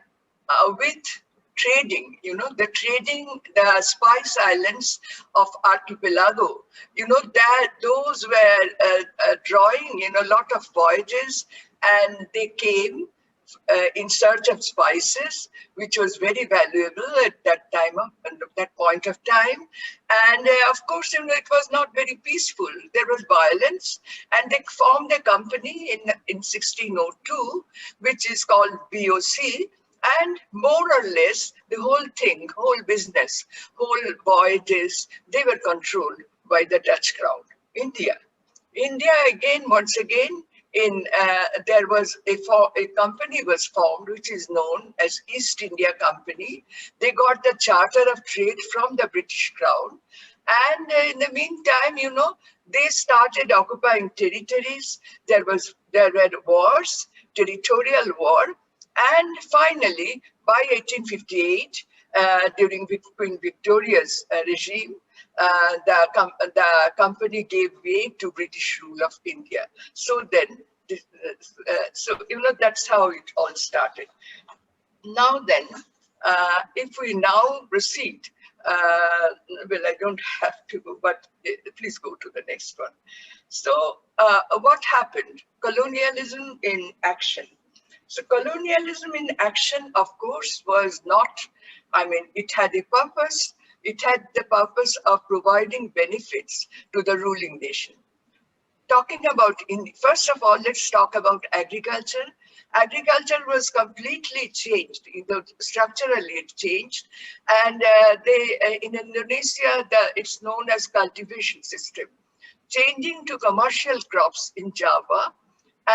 with trading, the spice islands of archipelago, that those were drawing in a lot of voyages, and they came in search of spices, which was very valuable at that time, at that point of time. And of course, it was not very peaceful. There was violence, and they formed a company in 1602, which is called BOC. And more or less, the whole thing, whole business, whole voyages, they were controlled by the Dutch crown. India again, once again, there was a company was formed, which is known as East India Company. They got the Charter of Trade from the British Crown. And in the meantime, they started occupying territories. There were wars, territorial war. And finally, by 1858, during Queen Victoria's regime, the company gave way to British rule of India. So then, that's how it all started. Now then, if we now proceed, well, I don't have to, but please go to the next one. So what happened? Colonialism in action. So colonialism in action, of course, was not, it had a purpose. It had the purpose of providing benefits to the ruling nation. Talking about, first of all, let's talk about agriculture. Agriculture was completely changed, structurally it changed. And in Indonesia, it's known as cultivation system. Changing to commercial crops in Java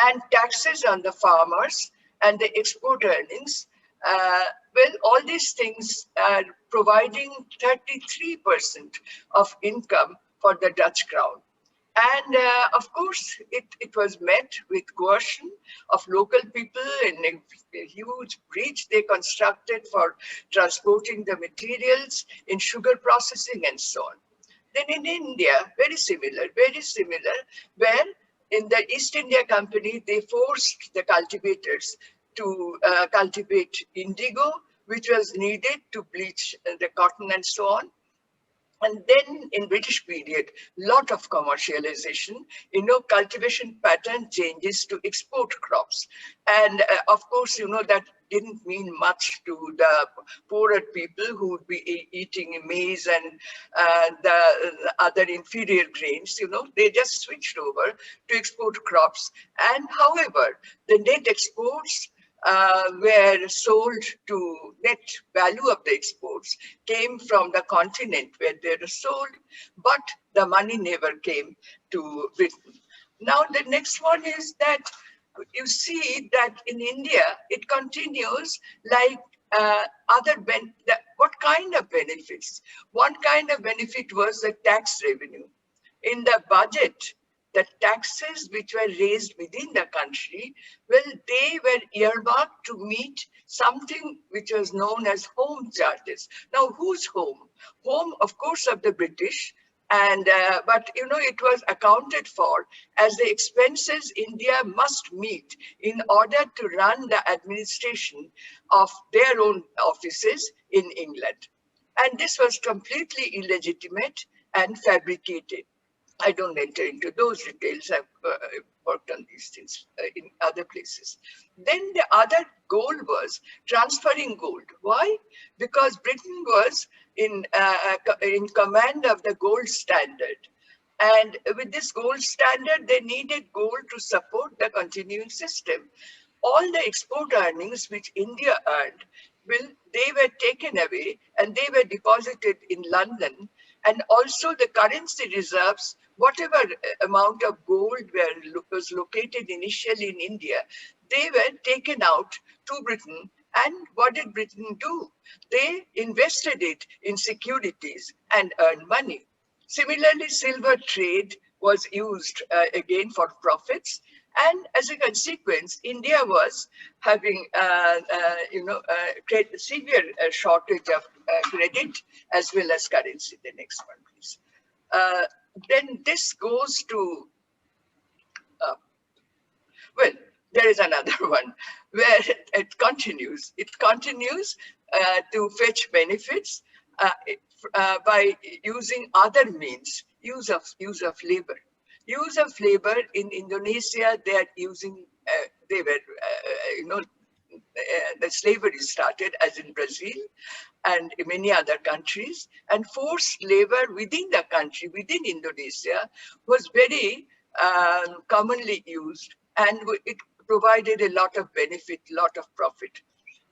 and taxes on the farmers and the export earnings. Well, all these things are providing 33% of income for the Dutch crown. And of course, it was met with coercion of local people in a huge bridge they constructed for transporting the materials in sugar processing and so on. Then in India, very similar, where in the East India Company, they forced the cultivators to cultivate indigo, which was needed to bleach the cotton and so on. And then in British period, lot of commercialization, cultivation pattern changes to export crops. And of course, that didn't mean much to the poorer people who would be eating maize and the other inferior grains, they just switched over to export crops. And however, the net exports were sold to net value of the exports came from the continent where they were sold, but the money never came to Britain. Now the next one is that you see that in India, it continues like what kind of benefits? One kind of benefit was the tax revenue. In the budget, the taxes which were raised within the country, well, they were earmarked to meet something which was known as home charges. Now, whose home? Home, of course, of the British. And but it was accounted for as the expenses India must meet in order to run the administration of their own offices in England. And this was completely illegitimate and fabricated. I don't enter into those details. I've worked on these things in other places. Then the other goal was transferring gold. Why? Because Britain was in command of the gold standard. And with this gold standard, they needed gold to support the continuing system. All the export earnings which India earned, well, they were taken away and they were deposited in London. And also the currency reserves, whatever amount of gold was located initially in India, they were taken out to Britain. And what did Britain do? They invested it in securities and earned money. Similarly, silver trade was used again for profits. And as a consequence, India was having, severe shortage of credit as well as currency. The next one, please. Then this goes to, well, there is another one where it continues. It continues to fetch benefits by using other means, use of labor. Use of labor in Indonesia, they are using, the slavery started as in Brazil and many other countries, and forced labor within the country, within Indonesia, was very commonly used, and it provided a lot of benefit, lot of profit.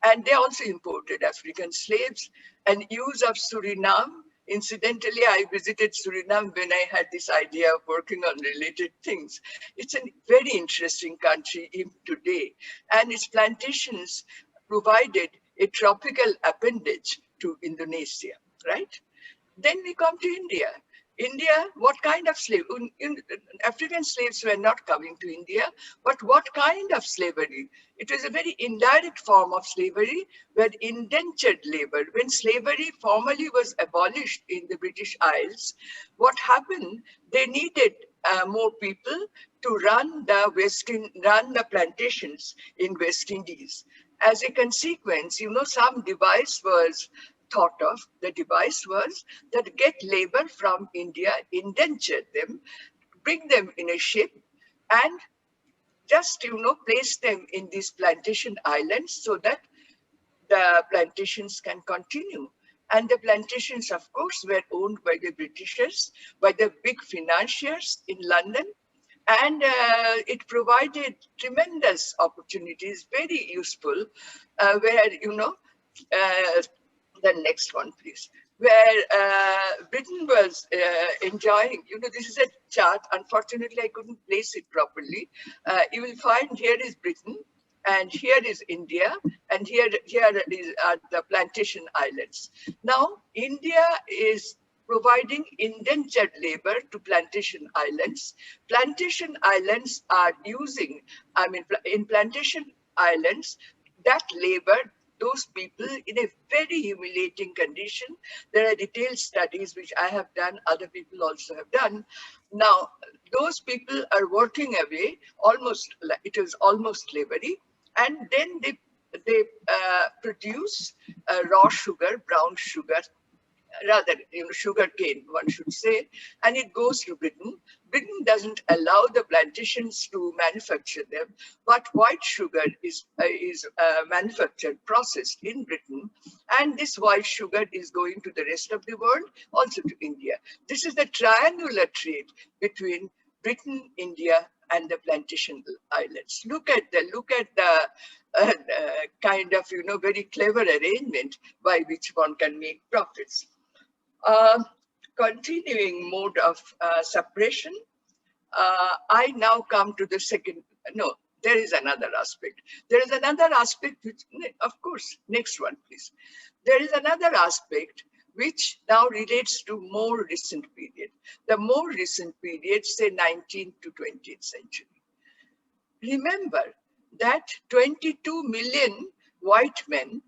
And they also imported African slaves and use of Suriname. Incidentally, I visited Suriname when I had this idea of working on related things. It's a very interesting country even today, and its plantations provided a tropical appendage to Indonesia, right? Then we come to India. India, what kind of slave? African slaves were not coming to India, but what kind of slavery? It was a very indirect form of slavery, where indentured labor, when slavery formally was abolished in the British Isles, what happened? They needed more people to run the plantations in West Indies. As a consequence, some device was thought of. The device was that get labor from India, indenture them, bring them in a ship, and just, place them in these plantation islands so that the plantations can continue. And the plantations, of course, were owned by the Britishers, by the big financiers in London. And it provided tremendous opportunities, very useful, where, the next one, please, where Britain was enjoying, this is a chart. Unfortunately, I couldn't place it properly. You will find here is Britain, and here is India, and here are the plantation islands. Now, India is providing indentured labor to plantation islands. Plantation islands are using, in plantation islands, that labor, those people in a very humiliating condition. There are detailed studies which I have done, other people also have done. Now, those people are working away, it is almost slavery, and then they produce raw sugar, brown sugar, rather, sugar cane, one should say, and it goes to Britain. Britain doesn't allow the plantations to manufacture them, but white sugar is manufactured, processed in Britain, and this white sugar is going to the rest of the world, also to India. This is the triangular trade between Britain, India, and the plantation islands. Look at the kind of, very clever arrangement by which one can make profits. Continuing mode of suppression, I now come to the second, no, there is another aspect. There is another aspect which, of course, next one, please. There is another aspect which now relates to more recent period. The more recent period, say 19th to 20th century. Remember that 22 million white men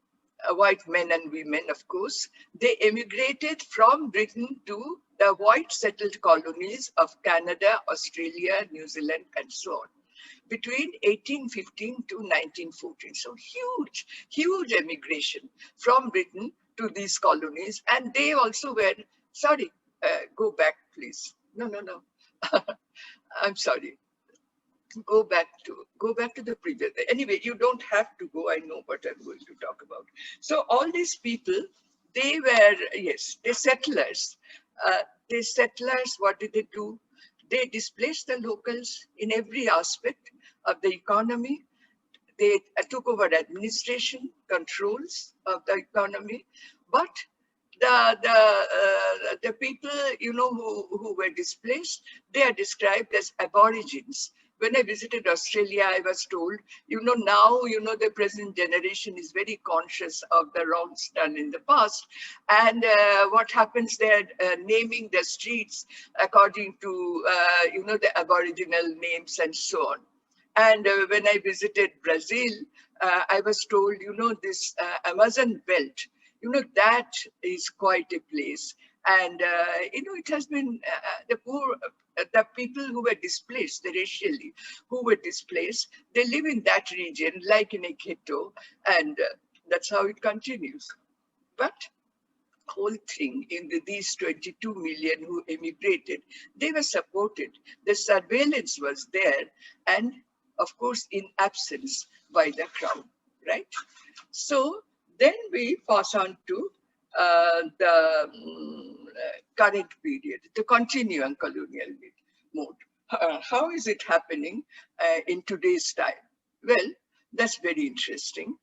and women, of course, they emigrated from Britain to the white settled colonies of Canada, Australia, New Zealand, and so on, between 1815 to 1914. So huge emigration from Britain to these colonies. And they also were, sorry, go back, please. No. I'm sorry. Go back to the previous. Anyway, you don't have to go. I know what I'm going to talk about. So all these people, they were, yes, they settlers. What did they do? They displaced the locals in every aspect of the economy. They took over administration, controls of the economy. But the people, who were displaced, they are described as aborigines. When I visited Australia, I was told, now, the present generation is very conscious of the wrongs done in the past. And what happens, they're naming the streets according to, the aboriginal names and so on. And when I visited Brazil, I was told, this Amazon belt, that is quite a place. And, it has been the poor, the people who were displaced, racially, who were displaced, they live in that region, like in a ghetto, and that's how it continues. But whole thing in these 22 million who emigrated, they were supported. The surveillance was there, and of course, in absence by the crown, right? So then we pass on to the current period, the continuing colonial mode. How is it happening in today's time? Well, that's very interesting.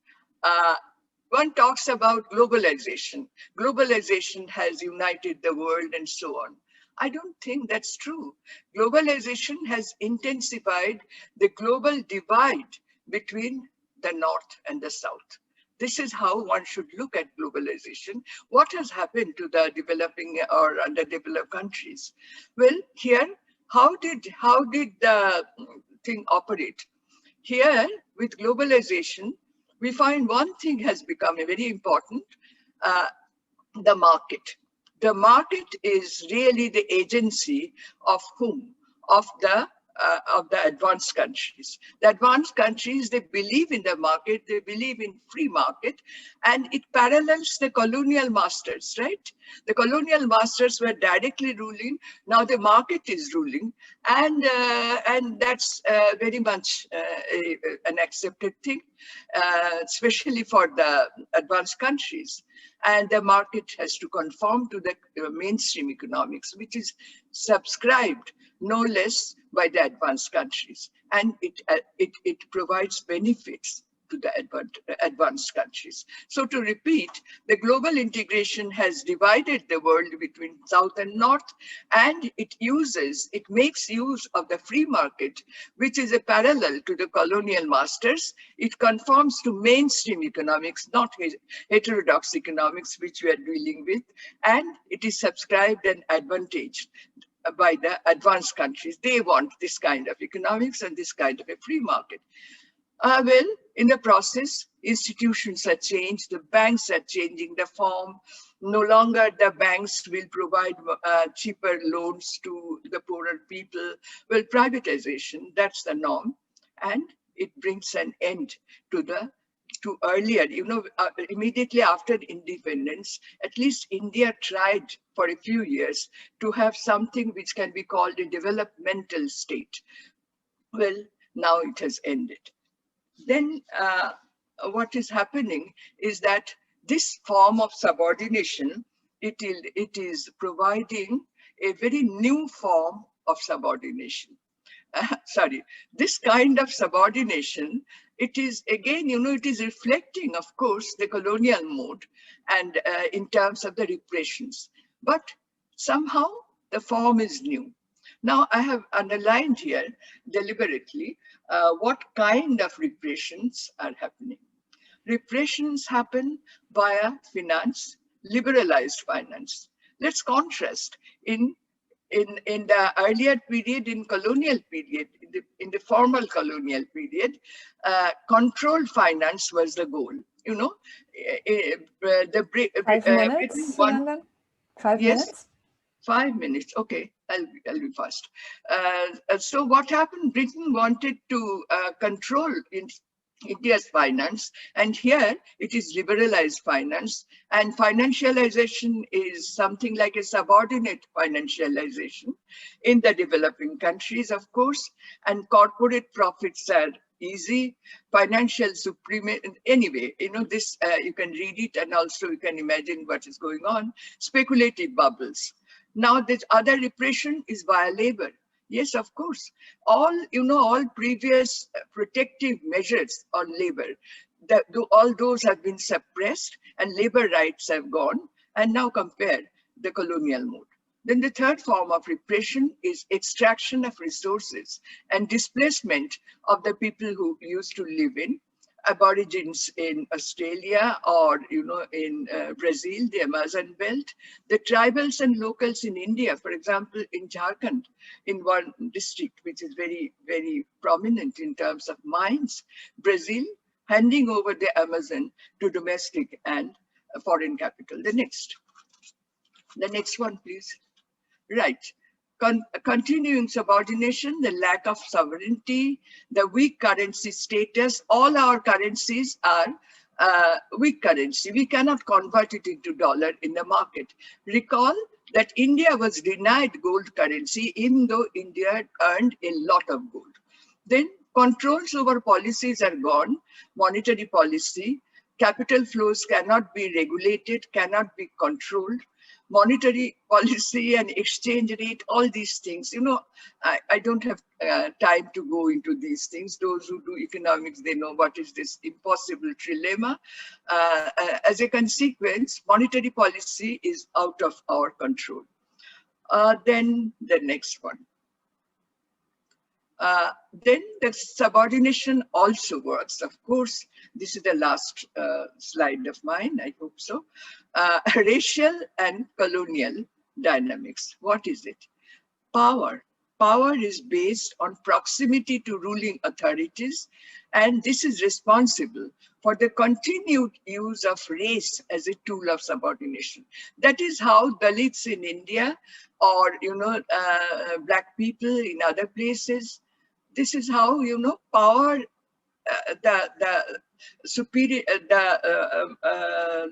One talks about globalization. Globalization has united the world and so on. I don't think that's true. Globalization has intensified the global divide between the North and the South. This is how one should look at globalization. What has happened to the developing or underdeveloped countries? Well, here, how did the thing operate? Here, with globalization, we find one thing has become very important, the market. The market is really the agency of whom? Of the advanced countries. The advanced countries, they believe in the market, they believe in free market, and it parallels the colonial masters, right? The colonial masters were directly ruling, now the market is ruling, and that's very much an accepted thing, especially for the advanced countries. And the market has to conform to the mainstream economics, which is subscribed no less by the advanced countries. And it provides benefits to the advanced countries. So to repeat, the global integration has divided the world between South and North, and it makes use of the free market, which is a parallel to the colonial masters. It conforms to mainstream economics, not heterodox economics, which we are dealing with, and it is subscribed and advantaged by the advanced countries. They want this kind of economics and this kind of a free market. Well, in the process, institutions are changed, the banks are changing the form. No longer the banks will provide cheaper loans to the poorer people. Well, privatization, that's the norm. And it brings an end to earlier, immediately after independence, at least India tried for a few years to have something which can be called a developmental state. Well, now it has ended. Then what is happening is that this form of subordination, it is providing a very new form of subordination. This kind of subordination, it is again, it is reflecting, of course, the colonial mode and in terms of the repressions, but somehow the form is new. Now, I have underlined here deliberately what kind of repressions are happening. Repressions happen via finance, liberalized finance. Let's contrast in the earlier period, in colonial period, in the formal colonial period, controlled finance was the goal. 5 minutes, Sunanda? 5 minutes? 5 minutes, okay, I'll be fast. So what happened, Britain wanted to control India's finance, and here it is liberalized finance, and financialization is something like a subordinate financialization in the developing countries, of course, and corporate profits are easy, financial supremacy. Anyway, this, you can read it, and also you can imagine what is going on, speculative bubbles. Now, this other repression is via labor. Yes, of course. All previous protective measures on labor, all those have been suppressed and labor rights have gone. And now compare the colonial mode. Then the third form of repression is extraction of resources and displacement of the people who used to live in Aborigines in Australia or, in Brazil, the Amazon belt, the tribals and locals in India, for example, in Jharkhand, in one district, which is very, very prominent in terms of mines, Brazil, handing over the Amazon to domestic and foreign capital. The next one, please. Right. Continuing subordination, the lack of sovereignty, the weak currency status, all our currencies are weak currency. We cannot convert it into dollar in the market. Recall that India was denied gold currency, even though India earned a lot of gold. Then controls over policies are gone, monetary policy, capital flows cannot be regulated, cannot be controlled. Monetary policy and exchange rate, all these things, I don't have time to go into these things. Those who do economics, they know what is this impossible trilemma. As a consequence, monetary policy is out of our control. Then the next one. Then the subordination also works. Of course, this is the last slide of mine, I hope so. Racial and colonial dynamics. What is it? Power. Power is based on proximity to ruling authorities, and this is responsible for the continued use of race as a tool of subordination. That is how Dalits in India or, Black people in other places, this is how, power, the superior,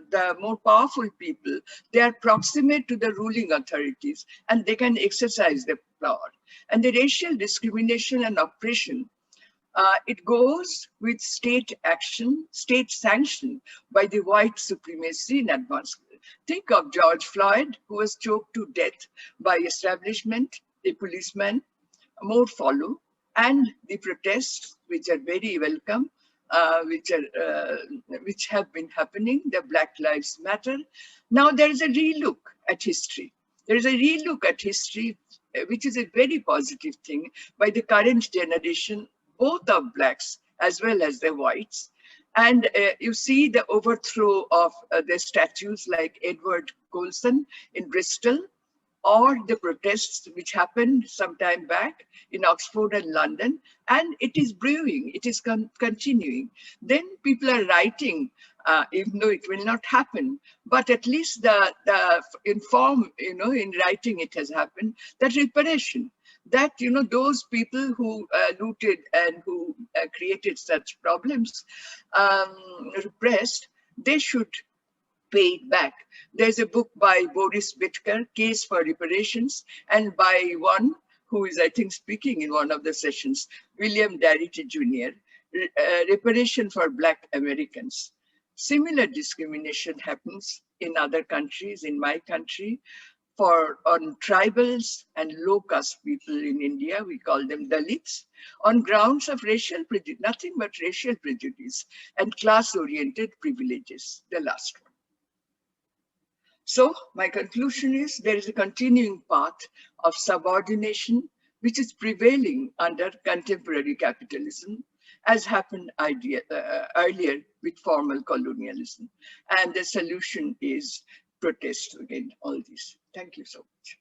the more powerful people, they are proximate to the ruling authorities and they can exercise their power. And the racial discrimination and oppression, it goes with state action, state sanction by the white supremacy in advance. Think of George Floyd, who was choked to death by establishment, a policeman, more follow. And the protests, which are very welcome, which have been happening, the Black Lives Matter. Now there is a relook at history. There is a relook at history, which is a very positive thing by the current generation, both of Blacks as well as the whites. And you see the overthrow of the statues like Edward Colson in Bristol, or the protests which happened some time back in Oxford and London, and it is brewing, it is continuing. Then people are writing, even though it will not happen, but at least the inform, in writing it has happened, that reparation, that, those people who looted and who created such problems, repressed, they should pay it back. There's a book by Boris Bitker, Case for Reparations, and by one who is, I think, speaking in one of the sessions, William Darity Jr., Reparation for Black Americans. Similar discrimination happens in other countries, in my country, on tribals and low-caste people in India, we call them Dalits, on grounds of racial prejudice, nothing but racial prejudice and class-oriented privileges, the last one. So my conclusion is there is a continuing path of subordination which is prevailing under contemporary capitalism, as happened earlier with formal colonialism. And the solution is protest against all this. Thank you so much.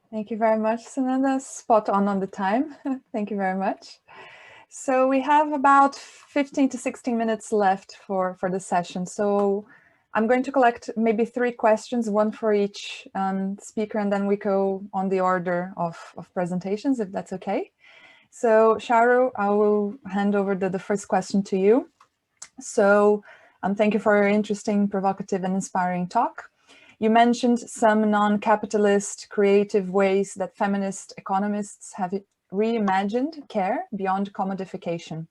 Thank you very much, Sunanda. Spot on the time. Thank you very much. So we have about 15 to 16 minutes left for the session. So I'm going to collect maybe 3 questions, one for each speaker, and then we go on the order of presentations, if that's okay. So Charu, I will hand over the first question to you. So thank you for your interesting, provocative, and inspiring talk. You mentioned some non-capitalist creative ways that feminist economists have reimagined care beyond commodification.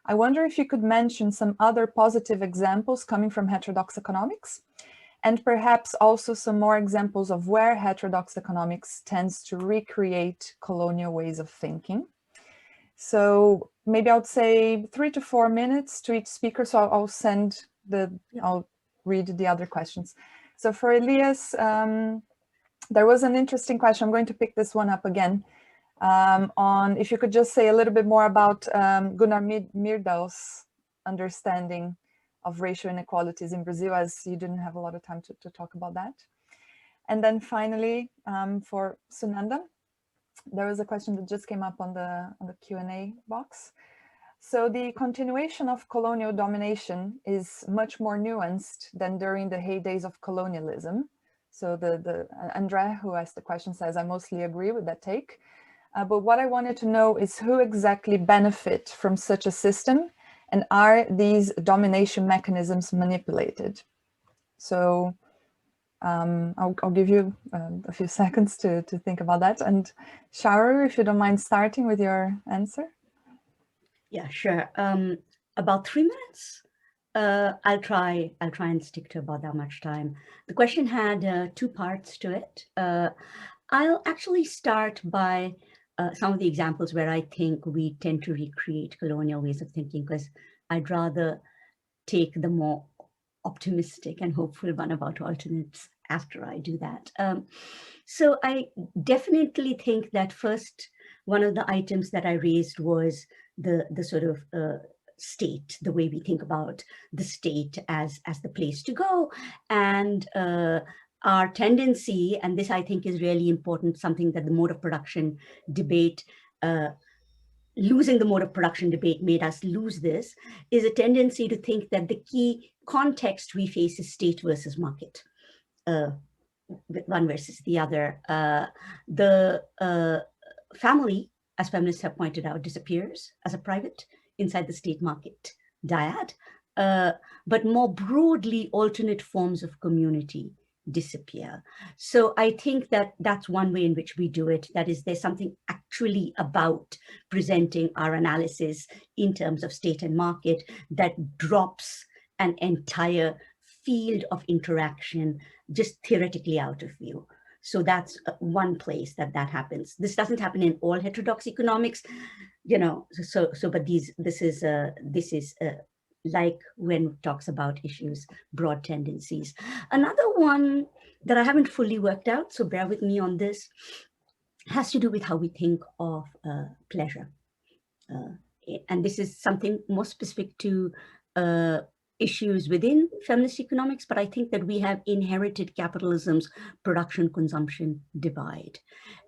I wonder if you could mention some other positive examples coming from heterodox economics, and perhaps also some more examples of where heterodox economics tends to recreate colonial ways of thinking. So maybe I would say 3 to 4 minutes to each speaker. So I'll read the other questions. So for Elias, there was an interesting question. I'm going to pick this one up again. on if you could just say a little bit more about Gunnar Myrdal's understanding of racial inequalities in Brazil, as you didn't have a lot of time to talk about that. And then finally, for Sunanda, there was a question that just came up on the Q&A box. So the continuation of colonial domination is much more nuanced than during the heydays of colonialism. So the Andre, who asked the question, says, I mostly agree with that take. But what I wanted to know is who exactly benefit from such a system, and are these domination mechanisms manipulated? So I'll give you a few seconds to think about that. And Charu, if you don't mind starting with your answer. Yeah, sure. About 3 minutes. I'll try and stick to about that much time. The question had 2 parts to it. I'll actually start by some of the examples where I think we tend to recreate colonial ways of thinking, because I'd rather take the more optimistic and hopeful one about alternates after I do that. So I definitely think that first, one of the items that I raised was the sort of state, the way we think about the state as the place to go, and our tendency, and this I think is really important, something that the mode of production debate, losing the mode of production debate made us lose this, is a tendency to think that the key context we face is state versus market, one versus the other. The family, as feminists have pointed out, disappears as a private inside the state market dyad, but more broadly, alternate forms of community disappear. So I think that that's one way in which we do it. That is, there's something actually about presenting our analysis in terms of state and market that drops an entire field of interaction just theoretically out of view. So that's one place that happens. This doesn't happen in all heterodox economics, you know. But this is like when it talks about issues, broad tendencies. Another one that I haven't fully worked out, so bear with me on this, has to do with how we think of pleasure. And this is something more specific to issues within feminist economics, but I think that we have inherited capitalism's production-consumption divide.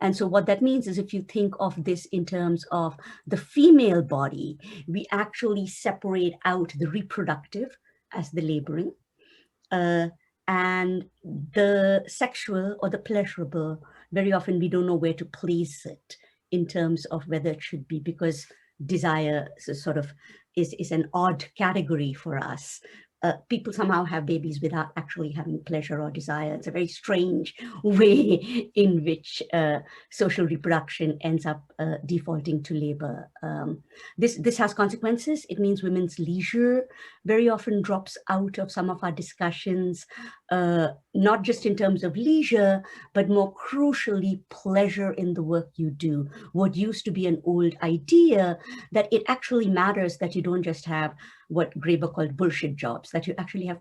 And so what that means is, if you think of this in terms of the female body, we actually separate out the reproductive as the laboring, and the sexual or the pleasurable, very often we don't know where to place it in terms of whether it should be, because desire sort of is an odd category for us. People somehow have babies without actually having pleasure or desire. It's a very strange way in which social reproduction ends up defaulting to labor. This has consequences. It means women's leisure very often drops out of some of our discussions, not just in terms of leisure, but more crucially, pleasure in the work you do. What used to be an old idea, that it actually matters that you don't just have what Graeber called bullshit jobs, that you actually have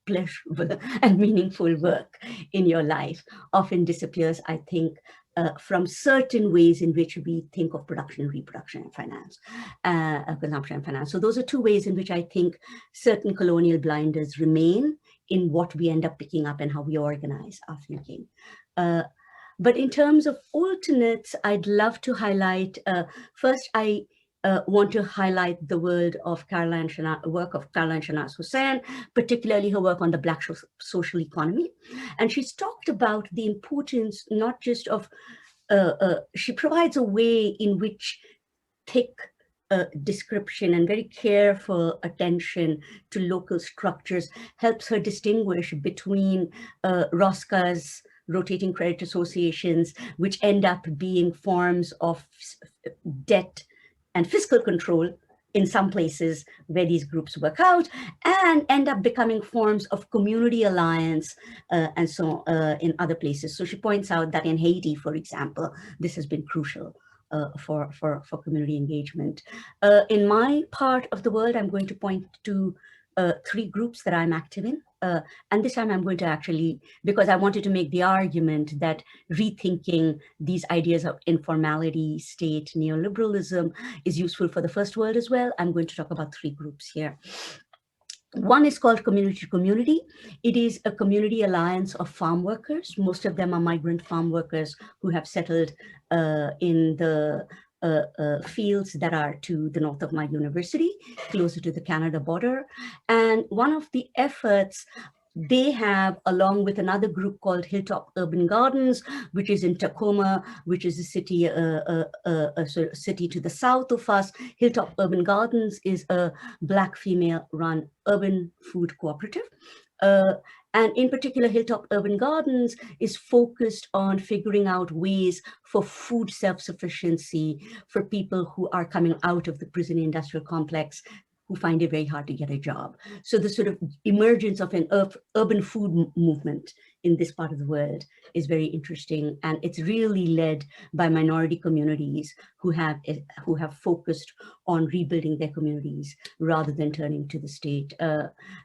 pleasurable and meaningful work in your life, often disappears, I think, from certain ways in which we think of production, reproduction, and finance, consumption and finance. So those are 2 ways in which I think certain colonial blinders remain in what we end up picking up and how we organize our thinking. But in terms of alternates, I'd love to highlight, first, I want to highlight the work of Caroline Shanaz-Hussain, particularly her work on the Black social economy. And she's talked about the importance not just of, she provides a way in which thick description and very careful attention to local structures helps her distinguish between Rosca's rotating credit associations, which end up being forms of debt and fiscal control in some places where these groups work out, and end up becoming forms of community alliance and so in other places. So she points out that in Haiti, for example, this has been crucial for community engagement. In my part of the world, I'm going to point to three groups that I'm active in. And this time I'm going to actually, because I wanted to make the argument that rethinking these ideas of informality, state, neoliberalism is useful for the first world as well. I'm going to talk about three groups here. One is called Community to Community. It is a community alliance of farm workers. Most of them are migrant farm workers who have settled in the fields that are to the north of my university, closer to the Canada border. And one of the efforts they have, along with another group called Hilltop Urban Gardens, which is in Tacoma, which is a city, sort of city to the south of us. Hilltop Urban Gardens is a Black female-run urban food cooperative. And in particular, Hilltop Urban Gardens is focused on figuring out ways for food self-sufficiency for people who are coming out of the prison industrial complex, who find it very hard to get a job. So the sort of emergence of an urban food movement in this part of the world is very interesting, and it's really led by minority communities who have focused on rebuilding their communities rather than turning to the state.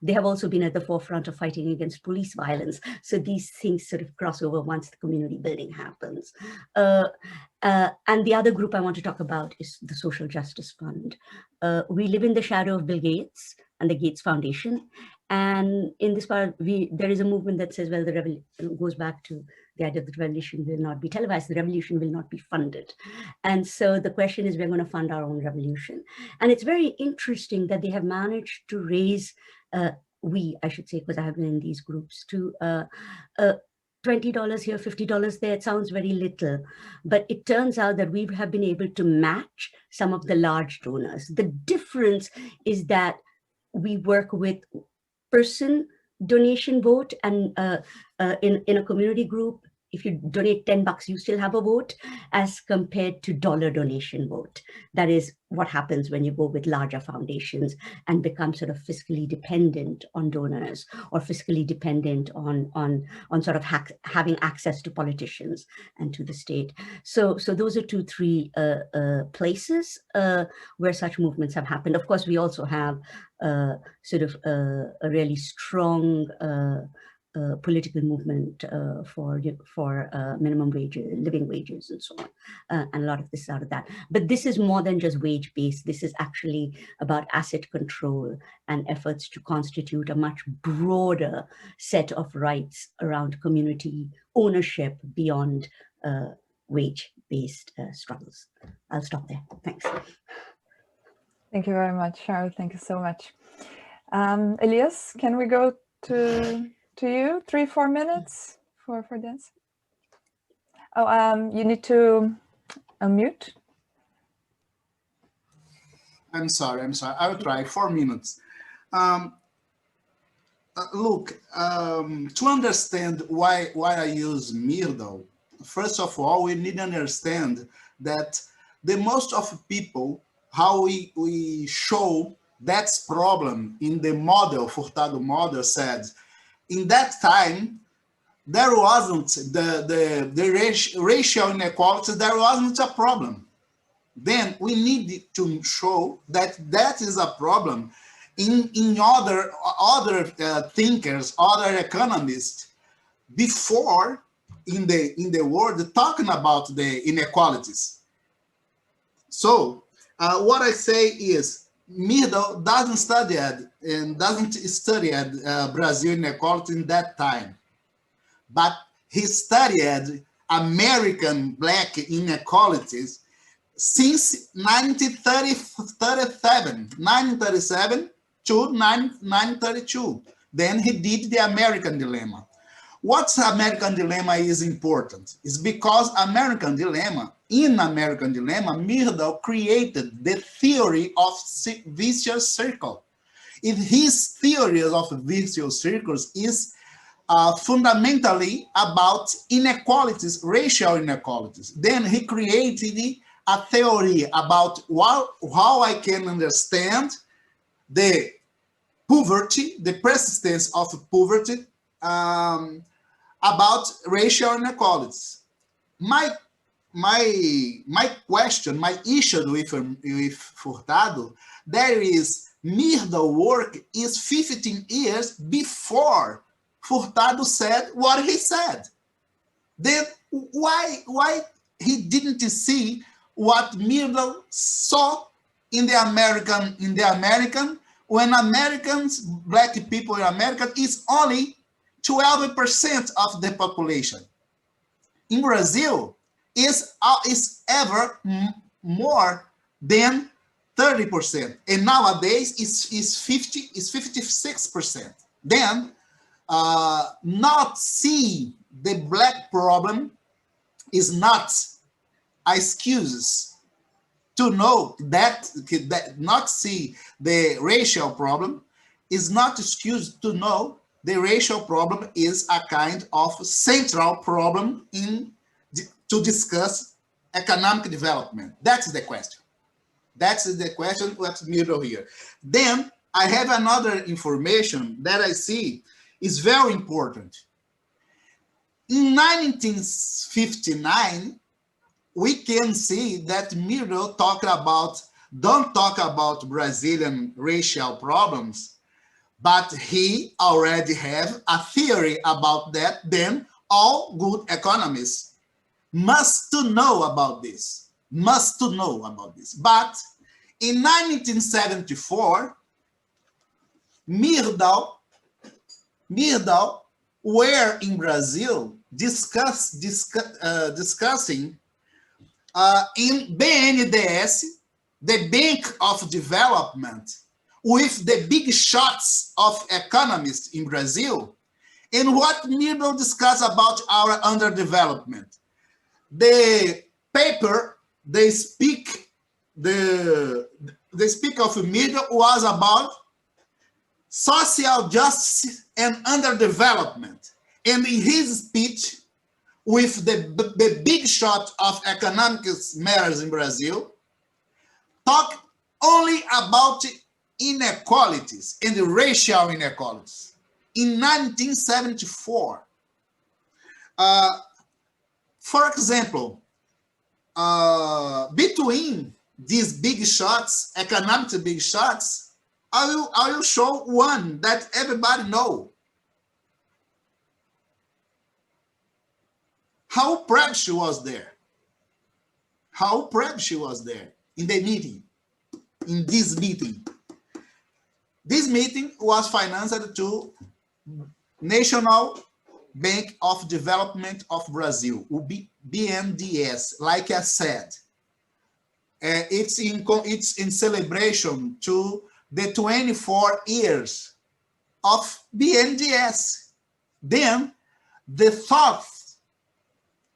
They have also been at the forefront of fighting against police violence. So these things sort of cross over once the community building happens. And the other group I want to talk about is the Social Justice Fund. We live in the shadow of Bill Gates and the Gates Foundation. And in this part, there is a movement that says, well, the revolution goes back to the idea that the revolution will not be televised, the revolution will not be funded. And so the question is, we're going to fund our own revolution. And it's very interesting that they have managed to raise, I should say, because I have been in these groups, to $20 here, $50 there. It sounds very little, but it turns out that we have been able to match some of the large donors. The difference is that we work with person donation vote, and in a community group, if you donate $10, you still have a vote, as compared to dollar donation vote. That is what happens when you go with larger foundations and become sort of fiscally dependent on donors, or fiscally dependent on sort of having access to politicians and to the state. So those are three places where such movements have happened. Of course, we also have sort of a really strong political movement for minimum wage, living wages, and so on. And a lot of this is out of that. But this is more than just wage-based. This is actually about asset control and efforts to constitute a much broader set of rights around community ownership beyond wage-based struggles. I'll stop there. Thanks. Thank you very much, Cheryl. Thank you so much. Elias, can we go to you, 3-4 minutes for this? Oh, you need to unmute. I'm sorry. I will try 4 minutes. Look, to understand why I use Mirdo, first of all, we need to understand that the most of people, how we show that's problem in the model, Furtado model said, in that time, there wasn't the racial inequality, there wasn't a problem. Then we need to show that that is a problem in other thinkers, other economists, before in the world talking about the inequalities. So what I say is, Mirdo doesn't study Brazil inequality in that time, but he studied American Black inequalities since 1937 to 1932. Then he did the American Dilemma. What's American Dilemma is important? It's because in American Dilemma, Mirdo created the theory of vicious circle. His theory of vicious circles is fundamentally about inequalities, racial inequalities. Then he created a theory about how I can understand the poverty, the persistence of poverty, about racial inequalities. My question, my issue with Furtado, there is middle work is 15 years before Furtado said what he said. Then why he didn't see what Middle saw in the American when Americans, black people in America is only 12% of the population. In Brazil, is ever more than 30%, and nowadays is 56%. Then not see the black problem is not excuses to know that not see the racial problem is not excuse to know the racial problem is a kind of central problem to discuss economic development. That's the question. That's the question. What's middle here? Then I have another information that I see is very important. In 1959, we can see that Middle don't talk about Brazilian racial problems, but he already have a theory about that. Then all good economists must to know about this, But in 1974, Mirdal were in Brazil discussing in BNDES, the Bank of Development, with the big shots of economists in Brazil, and what Middle discussed about our underdevelopment. The paper they speak of Middle was about social justice and underdevelopment. And in his speech, with the big shot of economic matters in Brazil, talk only about inequalities and the racial inequalities. In 1974, for example, between these big shots, economic big shots, I will show one that everybody know. How proud she was there. How proud she was there in the meeting, in this meeting. This meeting was financed to National Bank of Development of Brazil, BNDES, like I said. It's in celebration to the 24 years of BNDES. Then the thought,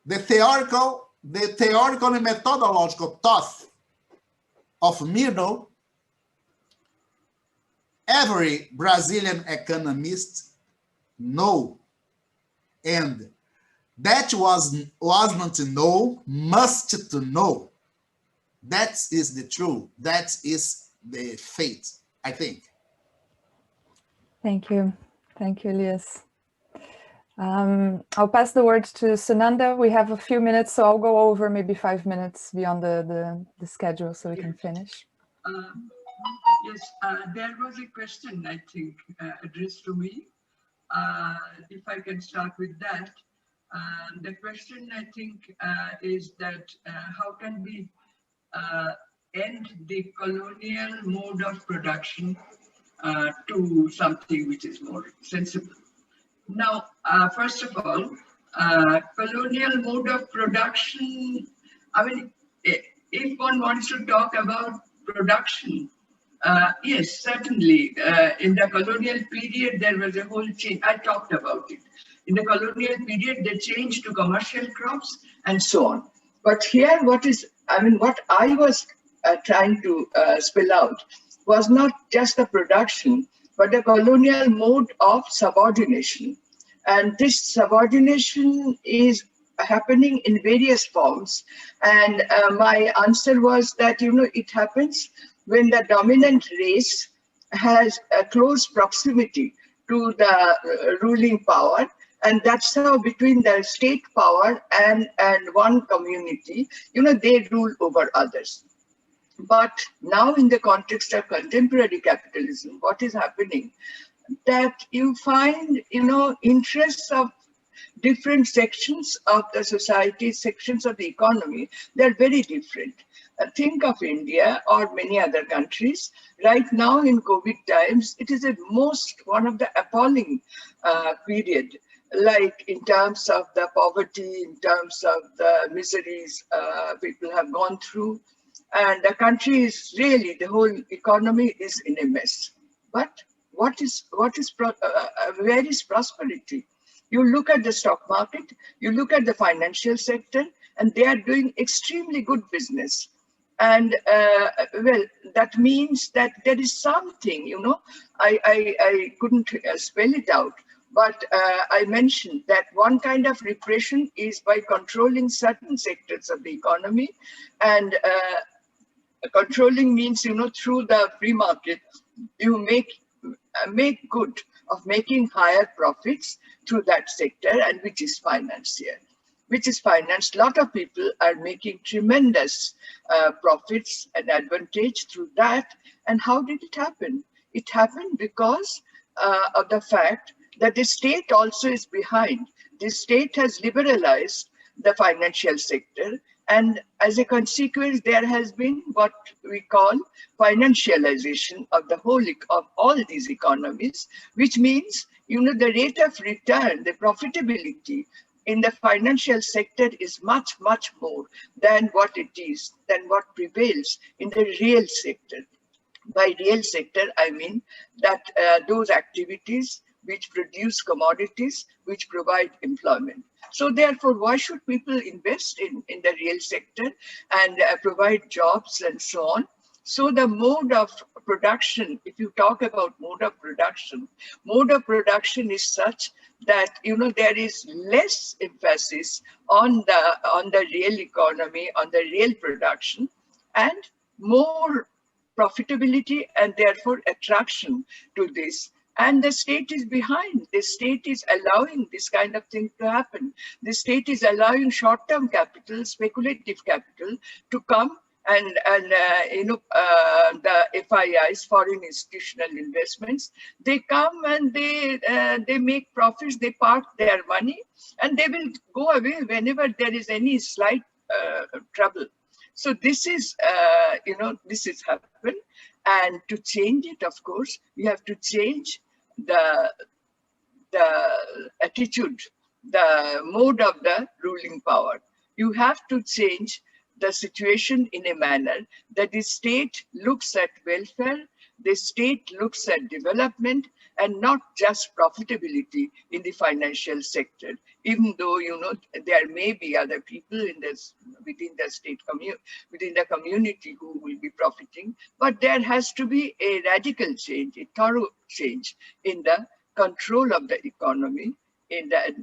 the theoretical and methodological thought of Middle, every Brazilian economist know, and that wasn't to know, must to know. That is the truth. That is the fate, I think. Thank you. Thank you, Elias. I'll pass the word to Sunanda. We have a few minutes, so I'll go over maybe 5 minutes beyond the schedule so we can finish. Yes, there was a question, I think, addressed to me. If I can start with that. The question, I think, is that how can we end the colonial mode of production to something which is more sensible? Now, first of all, colonial mode of production, I mean, if one wants to talk about production, yes, certainly. In the colonial period, there was a whole change. I talked about it. In the colonial period, they changed to commercial crops and so on. But here, what I was trying to spell out was not just the production, but the colonial mode of subordination. And this subordination is happening in various forms. And my answer was that, it happens when the dominant race has a close proximity to the ruling power. And that's how between the state power and one community, they rule over others. But now in the context of contemporary capitalism, what is happening, that you find, interests of different sections of the society, sections of the economy, they're very different. Think of India or many other countries. Right now in COVID times, it is one of the appalling period, like in terms of the poverty, in terms of the miseries people have gone through. And the country is really, the whole economy is in a mess. But where is prosperity? You look at the stock market, you look at the financial sector, and they are doing extremely good business. And well, that means that there is something, I couldn't spell it out, but I mentioned that one kind of repression is by controlling certain sectors of the economy, and controlling means, through the free market, you make good of making higher profits through that sector, and which is finance here. Which is finance. A lot of people are making tremendous profits and advantage through that. And how did it happen? It happened because of the fact that the state also is behind. The state has liberalized the financial sector, and as a consequence, there has been what we call financialization of the whole of all these economies, which means, the rate of return, the profitability in the financial sector is much, much more than what prevails in the real sector. By real sector, I mean that those activities which produce commodities, which provide employment. So therefore, why should people invest in the real sector and provide jobs and so on? So the mode of production, if you talk about mode of production is such that, there is less emphasis on the real economy, on the real production, and more profitability and therefore attraction to this. And the state is behind. The state is allowing this kind of thing to happen. The state is allowing short-term capital, speculative capital, to come and the FIIs, foreign institutional investments, they come and they make profits, they park their money, and they will go away whenever there is any slight trouble. So this is, this has happened. And to change it, of course, we have to change the attitude, the mode of the ruling power. You have to change the situation in a manner that the state looks at welfare, the state looks at development, and not just profitability in the financial sector. Even though, there may be other people within the state within the community who will be profiting, but there has to be a radical change, a thorough change in the control of the economy, in the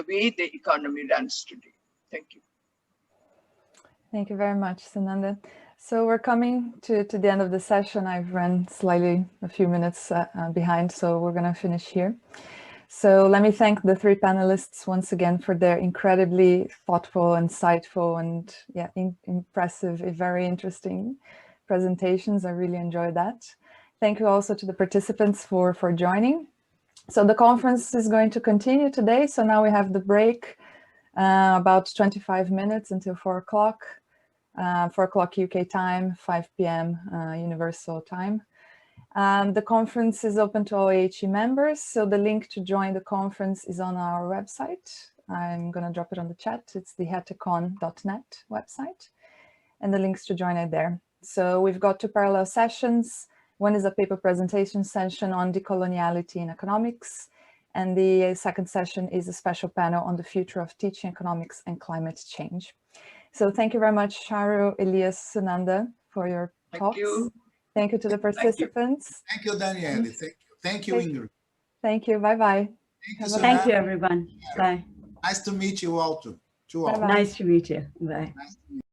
way the economy runs today. Thank you. Thank you very much, Sunanda. So we're coming to the end of the session. I've run slightly a few minutes behind, so we're going to finish here. So let me thank the three panelists once again for their incredibly thoughtful, insightful, and impressive, very interesting presentations. I really enjoyed that. Thank you also to the participants for joining. So the conference is going to continue today. So now we have the break, about 25 minutes until 4 o'clock. 4 o'clock UK time, 5 p.m. Universal time. The conference is open to all AHE members, so the link to join the conference is on our website. I'm going to drop it on the chat. It's the hetecon.net website, and the links to join are there. So we've got 2 parallel sessions. One is a paper presentation session on decoloniality in economics, and the second session is a special panel on the future of teaching economics and climate change. So thank you very much, Charu, Elias, Sunanda, for your talks. Thank you. Thank you to the participants. Thank you, Danielle. Thank you, Ingrid. Thank you. Bye-bye. Thank you, everyone. Bye. Nice to meet you all too. Nice to meet you. Bye. Nice to meet you.